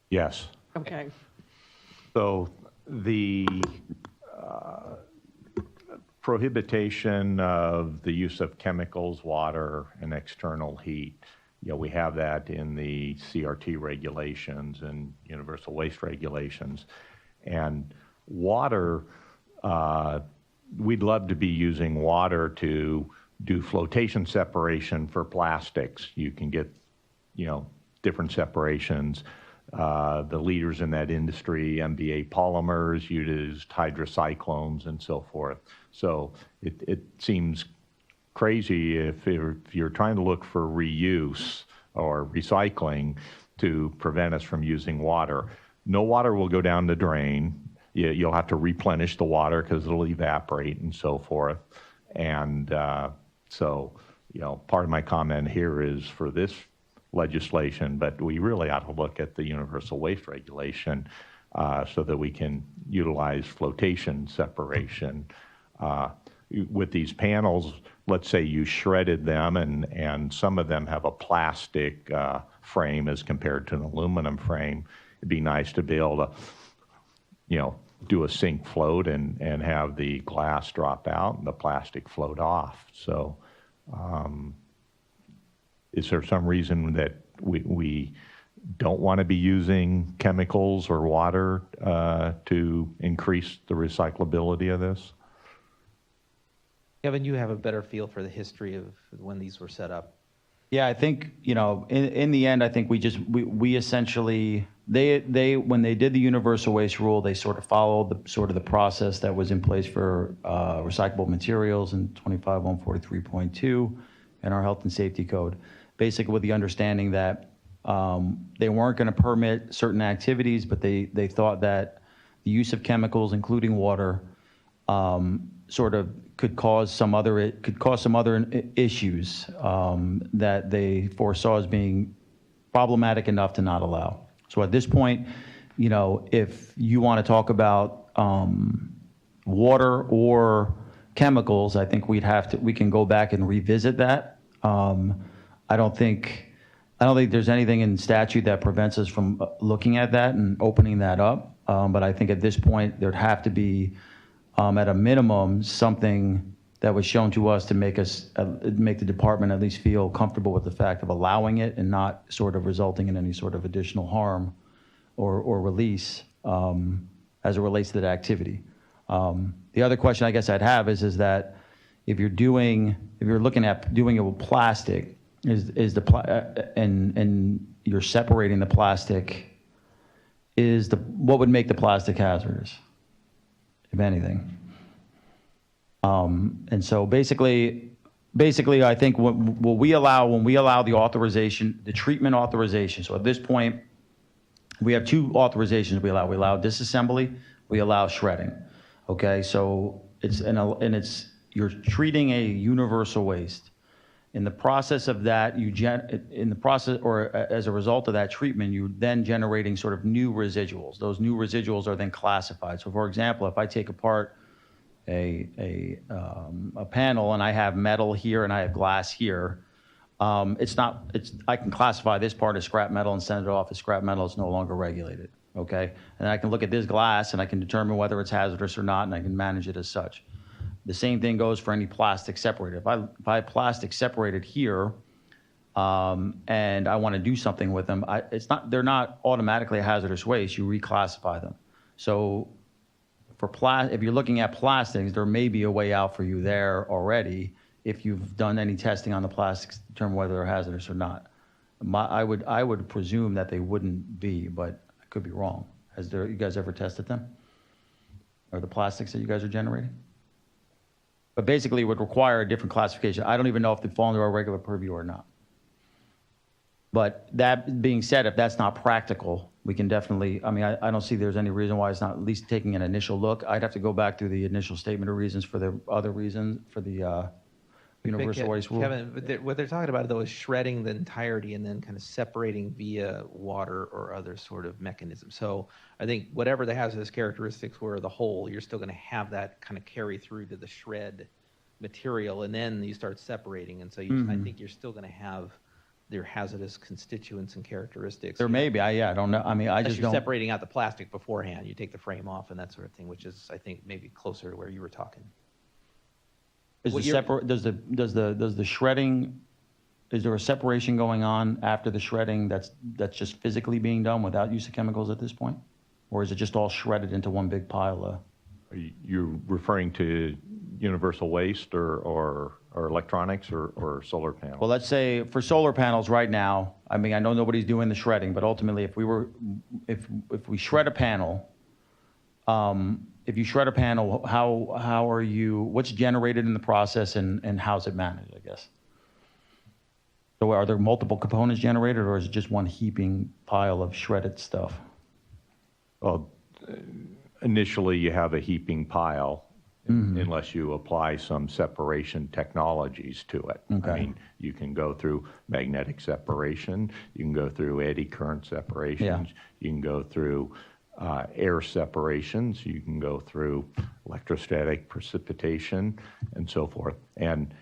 Yes. Okay. So the prohibition of the use of chemicals, water, and external heat, you know, we have that in the CRT regulations and universal waste regulations. And water, we'd love to be using water to do flotation separation for plastics. You can get, you know, different separations. The leaders in that industry, MBA Polymers, used hydrocyclones and so forth. So it seems crazy if you're trying to look for reuse or recycling to prevent us from using water. No water will go down the drain. You'll have to replenish the water because it'll evaporate and so forth. And so, you know, part of my comment here is for this legislation, but we really ought to look at the universal waste regulation so that we can utilize flotation separation. With these panels, let's say you shredded them and some of them have a plastic frame as compared to an aluminum frame. It'd be nice to be able to, you know, do a sink float and have the glass drop out and the plastic float off. So is there some reason that we don't want to be using chemicals or water to increase the recyclability of this? Kevin, you have a better feel for the history of when these were set up. Yeah, I think, you know, in the end, I think we essentially, when they did the universal waste rule, they sort of followed the process that was in place for recyclable materials in 25143.2 and our health and safety code, basically with the understanding that they weren't going to permit certain activities, but they thought that the use of chemicals, including water, sort of could cause some other issues that they foresaw as being problematic enough to not allow. So at this point, you know, if you want to talk about water or chemicals, I think we can go back and revisit that. I don't think there's anything in statute that prevents us from looking at that and opening that up. But I think at this point, there'd have to be, at a minimum, something that was shown to us to make the department at least feel comfortable with the fact of allowing it and not sort of resulting in any sort of additional harm or release as it relates to that activity. The other question I guess I'd have is that if you're looking at doing it with plastic, and you're separating the plastic, what would make the plastic hazardous? if anything. And so basically, I think what we allow, when we allow the authorization, the treatment authorization, so at this point, we have two authorizations we allow. We allow disassembly, we allow shredding. Okay, so you're treating a universal waste. In the process of that, as a result of that treatment, you're then generating sort of new residuals. Those new residuals are then classified. So for example, if I take apart a panel and I have metal here and I have glass here, I can classify this part as scrap metal and send it off as scrap metal. It's no longer regulated, okay? And I can look at this glass and I can determine whether it's hazardous or not, and I can manage it as such. The same thing goes for any plastic separated. If I have plastic separated here, and I want to do something with them, they're not automatically a hazardous waste. You reclassify them. So if you're looking at plastics, there may be a way out for you there already if you've done any testing on the plastics to determine whether they're hazardous or not. I would presume that they wouldn't be, but I could be wrong. You guys ever tested them? Or the plastics that you guys are generating? But basically, it would require a different classification. I don't even know if they fall under our regular purview or not. But that being said, if that's not practical, we can definitely, I don't see there's any reason why it's not at least taking an initial look. I'd have to go back through the initial statement of reasons for the other reasons, for the universal waste rule. Kevin, what they're talking about, though, is shredding the entirety and then kind of separating via water or other sort of mechanism. So I think whatever the hazardous characteristics were, the whole, you're still going to have that kind of carry through to the shred material, and then you start separating. And so I think you're still going to have their hazardous constituents and characteristics. There may be, I don't know. I just you're don't. separating out the plastic beforehand. You take the frame off and that sort of thing, which is, I think, maybe closer to where you were talking. Does the shredding, is there a separation going on after the shredding that's just physically being done without use of chemicals at this point? Or is it just all shredded into one big pile? Are you referring to universal waste or electronics or solar panels? Well, let's say for solar panels right now, I know nobody's doing the shredding, but ultimately if we shred a panel, if you shred a panel, what's generated in the process and how's it managed, I guess? So are there multiple components generated, or is it just one heaping pile of shredded stuff? Well, initially you have a heaping pile, unless you apply some separation technologies to it. Okay. You can go through magnetic separation, you can go through eddy current separations, you can go through air separations, you can go through electrostatic precipitation and so forth. And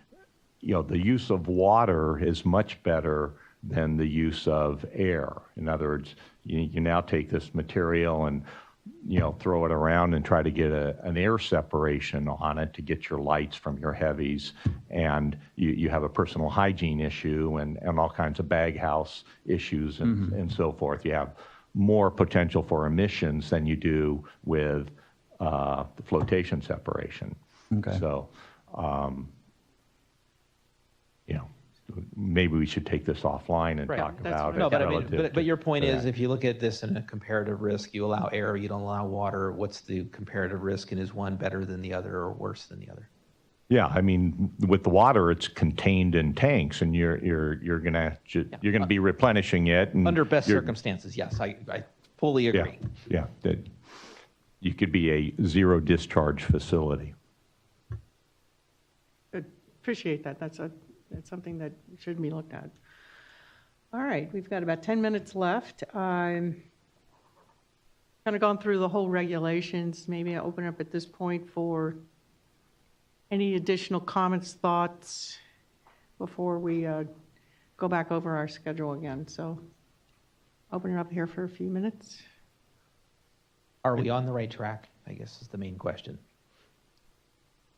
the use of water is much better than the use of air. In other words, you now take this material and throw it around and try to get an air separation on it to get your lights from your heavies, and you have a personal hygiene issue and all kinds of bag house issues and so forth. You have more potential for emissions than you do with the flotation separation. Okay. So, maybe we should take this offline and talk about it. No, relative but your point to is, that. if you look at this in a comparative risk, you allow air, you don't allow water. What's the comparative risk, and is one better than the other or worse than the other? Yeah, with the water, it's contained in tanks, and you're gonna be replenishing it. And under best circumstances, yes, I fully agree. Yeah, that you could be a zero discharge facility. Appreciate that. That's something that should be looked at. All right, we've got about 10 minutes left. Kind of gone through the whole regulations. Maybe I'll open up at this point for any additional comments, thoughts before we go back over our schedule again. So open it up here for a few minutes. Are we on the right track, I guess is the main question.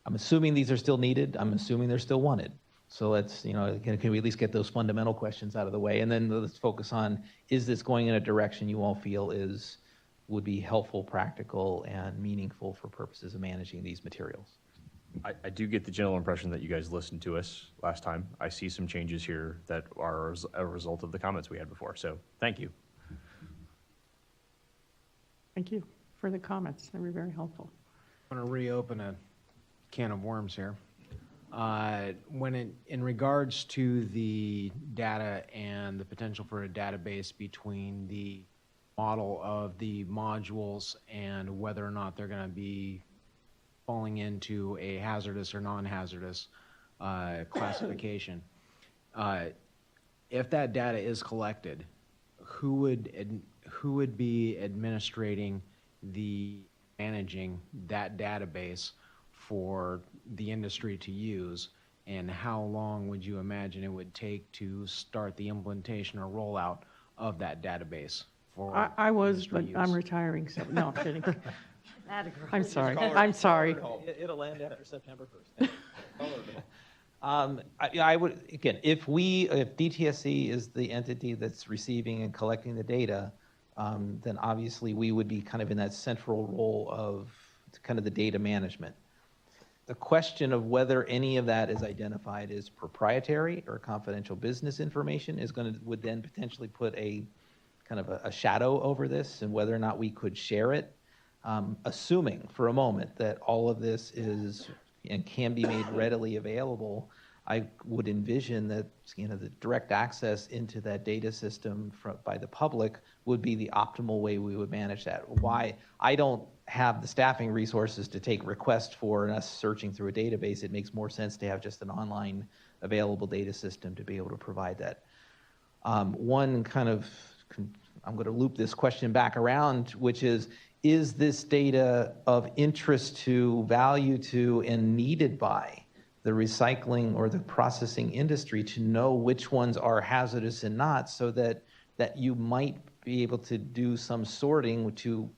I'm assuming these are still needed. I'm assuming they're still wanted. So let's, can we at least get those fundamental questions out of the way? And then let's focus on, is this going in a direction you all feel would be helpful, practical, and meaningful for purposes of managing these materials? I do get the general impression that you guys listened to us last time. I see some changes here that are a result of the comments we had before. So thank you. Thank you for the comments. They were very helpful. I'm going to reopen a can of worms here. In regards to the data and the potential for a database between the model of the modules and whether or not they're going to be falling into a hazardous or non-hazardous classification. If that data is collected, who would be administrating managing that database for the industry to use, and how long would you imagine it would take to start the implementation or rollout of that database? I was, but use? I'm retiring, so, no, I'm kidding. I'm sorry, Just call her- I'm sorry. It'll end after September 1st. I would, again, if DTSC is the entity that's receiving and collecting the data, then obviously we would be kind of in that central role of kind of the data management. The question of whether any of that is identified as proprietary or confidential business information would then potentially put a kind of a shadow over this, and whether or not we could share it, assuming for a moment that all of this is and can be made readily available. I would envision that the direct access into that data system by the public would be the optimal way we would manage that. Why I don't have the staffing resources to take requests for us searching through a database, it makes more sense to have just an online available data system to be able to provide that. I'm going to loop this question back around, which is this data of interest to, value to, and needed by the recycling or the processing industry to know which ones are hazardous and not, so that you might be able to do some sorting to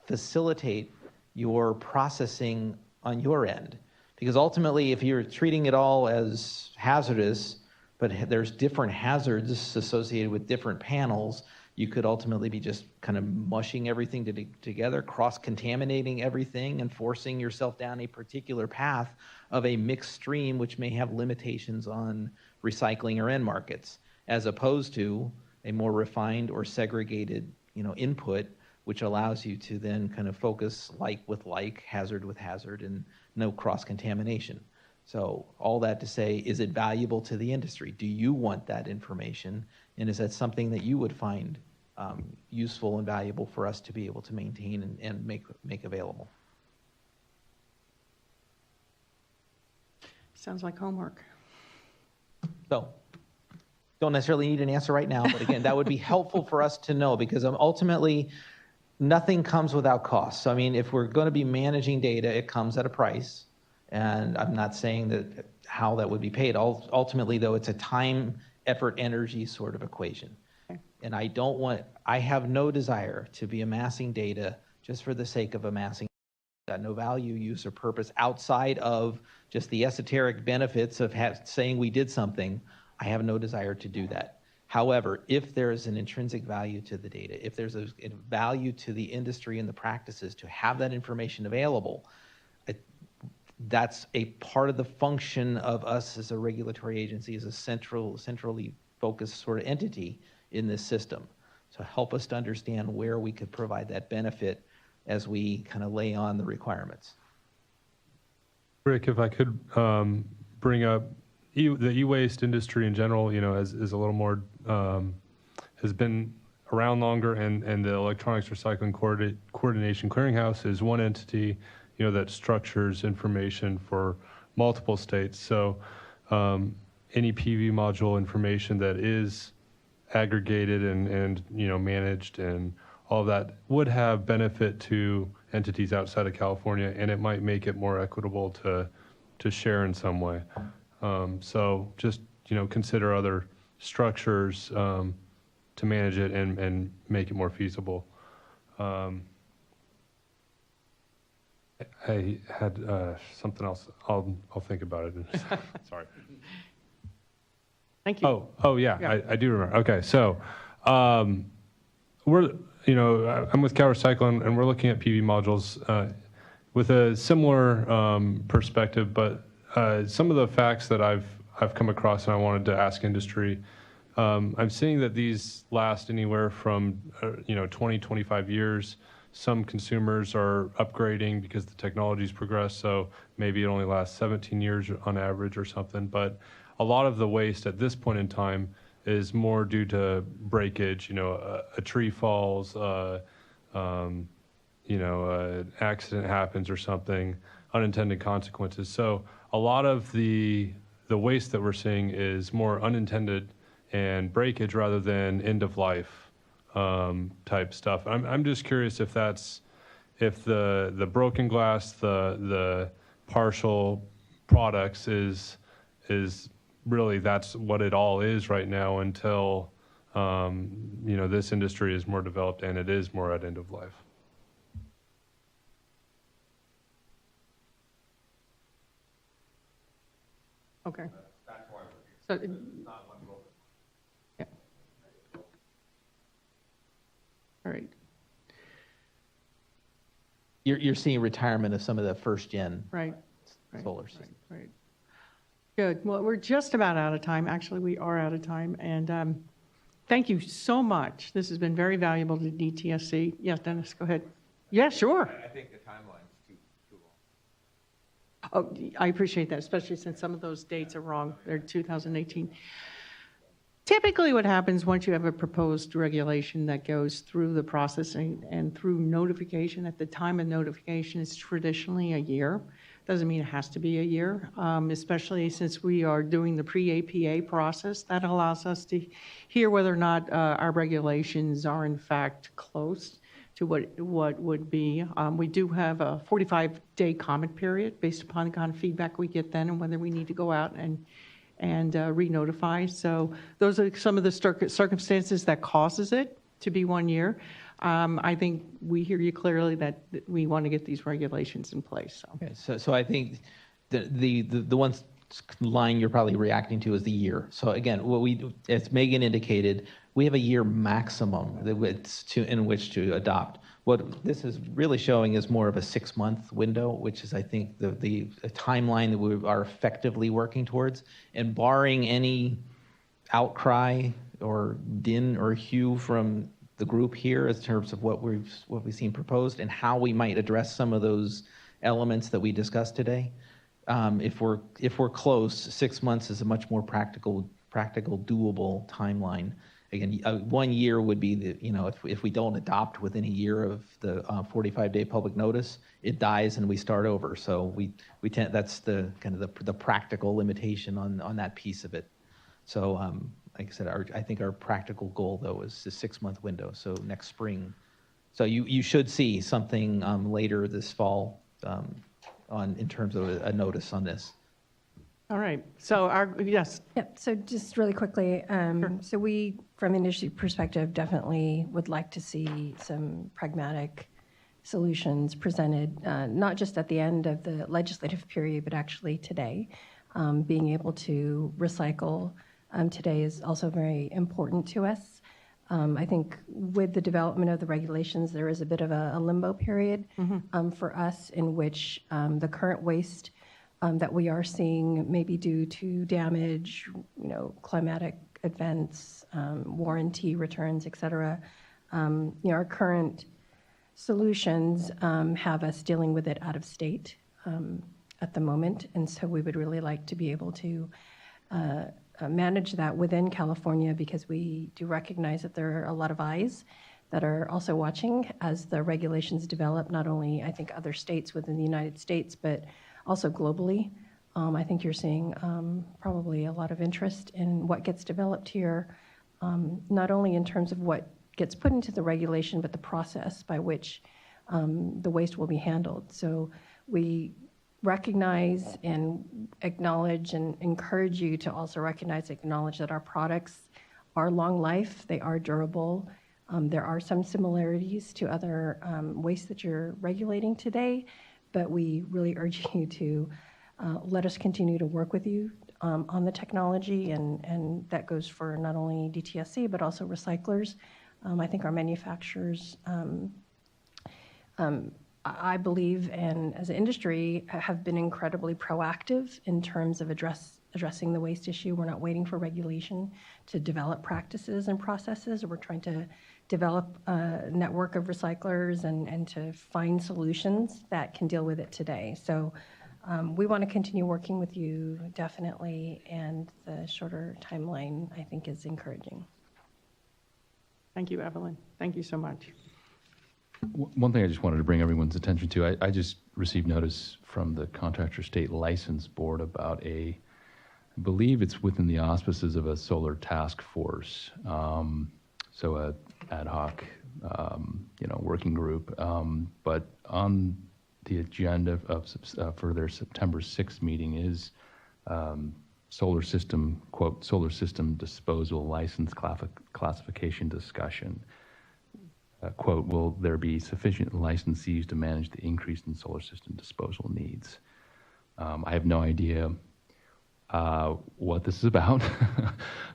facilitate your processing on your end? Because ultimately, if you're treating it all as hazardous, but there's different hazards associated with different panels, you could ultimately be just kind of mushing everything together, cross-contaminating everything, and forcing yourself down a particular path of a mixed stream, which may have limitations on recycling or end markets, as opposed to a more refined or segregated, input, which allows you to then kind of focus like with like, hazard with hazard, and no cross-contamination. So all that to say, is it valuable to the industry? Do you want that information? And is that something that you would find useful and valuable for us to be able to maintain and make available? Sounds like homework. So don't necessarily need an answer right now, but again, that would be helpful for us to know, because ultimately nothing comes without cost. So I mean, if we're going to be managing data, it comes at a price. And I'm not saying that how that would be paid. Ultimately, though, it's a time, effort, energy sort of equation. Okay. And I have no desire to be amassing data just for the sake of amassing. Got no value, use, or purpose outside of just the esoteric benefits of saying we did something. I have no desire to do that. However, if there is an intrinsic value to the data, if there's a value to the industry and the practices to have that information available, that's a part of the function of us as a regulatory agency, as a centrally focused sort of entity in this system. So help us to understand where we could provide that benefit as we kind of lay on the requirements. Rick, if I could bring up the e-waste industry in general, is a little more, has been around longer, and the Electronics Recycling Coordination Clearinghouse is one entity that structures information for multiple states. So any PV module information that is aggregated and managed and all of that would have benefit to entities outside of California, and it might make it more equitable to share in some way. So just consider other structures to manage it and make it more feasible. I had something else. I'll think about it. Sorry. Thank you. Oh yeah. I do remember. Okay, so we're I'm with Cal Recycle, and we're looking at PV modules with a similar perspective, but some of the facts that I've come across and I wanted to ask industry. I'm seeing that these last anywhere from 20, 25 years some consumers are upgrading because the technology's progressed, so maybe it only lasts 17 years on average or something. But a lot of the waste at this point in time is more due to breakage. A tree falls, an accident happens or something, unintended consequences. So a lot of the waste that we're seeing is more unintended and breakage rather than end of life type stuff. I'm just curious if the broken glass, the partial products is really that's what it all is right now until this industry is more developed and it is more at end of life. Okay. So, yeah. All right. You're seeing retirement of some of the first gen Right. solar systems. Right. Good. Well, we're just about out of time. Actually, we are out of time. And thank you so much. This has been very valuable to DTSC. Yes, Dennis, go ahead. Yeah, sure. I think the timeline's too long. Oh, I appreciate that, especially since some of those dates are wrong. They're 2018. Typically what happens once you have a proposed regulation that goes through the processing and through notification, at the time of notification, it's traditionally a year. Doesn't mean it has to be a year, especially since we are doing the pre-APA process. That allows us to hear whether or not our regulations are in fact close to what would be. We do have a 45-day comment period based upon the kind of feedback we get then and whether we need to go out and re-notify. So those are some of the circumstances that causes it to be 1 year. I think we hear you clearly that we want to get these regulations in place. So. Okay, so I think the one line you're probably reacting to is the year. So again, as Megan indicated, we have a year maximum in which to adopt. What this is really showing is more of a 6-month window, which is, I think, the timeline that we are effectively working towards. And barring any outcry or din or hue from the group here in terms of what we've seen proposed and how we might address some of those elements that we discussed today, if we're close, 6 months is a much more practical, doable timeline. Again, 1 year would be if we don't adopt within a year of the 45-day public notice, it dies and we start over. So we tend, that's the kind of the practical limitation on that piece of it. So like I said, I think our practical goal though is the 6-month window. So next spring. So you should see something later this fall in terms of a notice on this. All right. So yes. Yep. So just really quickly, so we, from industry perspective, definitely would like to see some pragmatic solutions presented, not just at the end of the legislative period, but actually today. Being able to recycle today is also very important to us. I think with the development of the regulations, there is a bit of a limbo period for us in which the current waste that we are seeing may be due to damage, climatic events, warranty returns, et cetera. Our current solutions have us dealing with it out of state at the moment, and so we would really like to be able to manage that within California, because we do recognize that there are a lot of eyes that are also watching as the regulations develop, not only, I think, other states within the United States, but also globally. I think you're seeing probably a lot of interest in what gets developed here, not only in terms of what gets put into the regulation, but the process by which the waste will be handled. So we recognize and acknowledge and encourage you to also recognize, acknowledge that our products are long life, they are durable. There are some similarities to other waste that you're regulating today, but we really urge you to let us continue to work with you on the technology, and that goes for not only DTSC, but also recyclers. I think our manufacturers, I believe, and as an industry, have been incredibly proactive in terms of addressing the waste issue. We're not waiting for regulation to develop practices and processes. We're trying to develop a network of recyclers and to find solutions that can deal with it today. So we want to continue working with you, definitely, and the shorter timeline, I think, is encouraging. Thank you, Evelyn. Thank you so much. One thing I just wanted to bring everyone's attention to, I just received notice from the Contractor State License Board about I believe it's within the auspices of a solar task force, so a ad hoc, working group. But on the agenda for their September 6th meeting is solar system, quote, solar system disposal license classification discussion. Quote, will there be sufficient licensees to manage the increase in solar system disposal needs? I have no idea what this is about,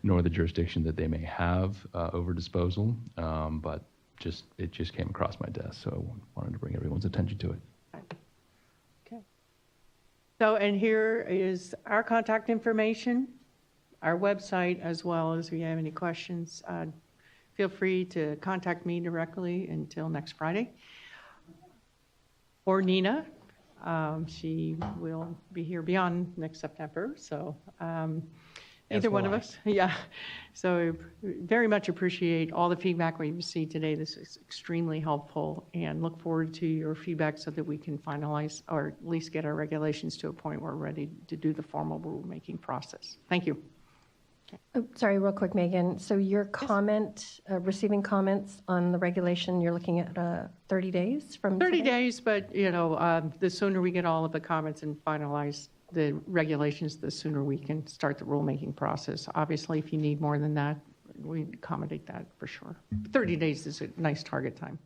nor the jurisdiction that they may have over disposal, but it just came across my desk, so I wanted to bring everyone's attention to it. Okay. So, and here is our contact information, our website, as well as if you have any questions. Feel free to contact me directly until next Friday. Or Nina. She will be here beyond next September. So either one of us. Yeah. So very much appreciate all the feedback we received today. This is extremely helpful and look forward to your feedback so that we can finalize or at least get our regulations to a point where we're ready to do the formal rulemaking process. Thank you. Oh, sorry, real quick, Megan. So your comment, receiving comments on the regulation, you're looking at 30 days from 30 today? days, but the sooner we get all of the comments and finalize the regulations, the sooner we can start the rulemaking process. Obviously, if you need more than that, we accommodate that for sure. 30 days is a nice target time.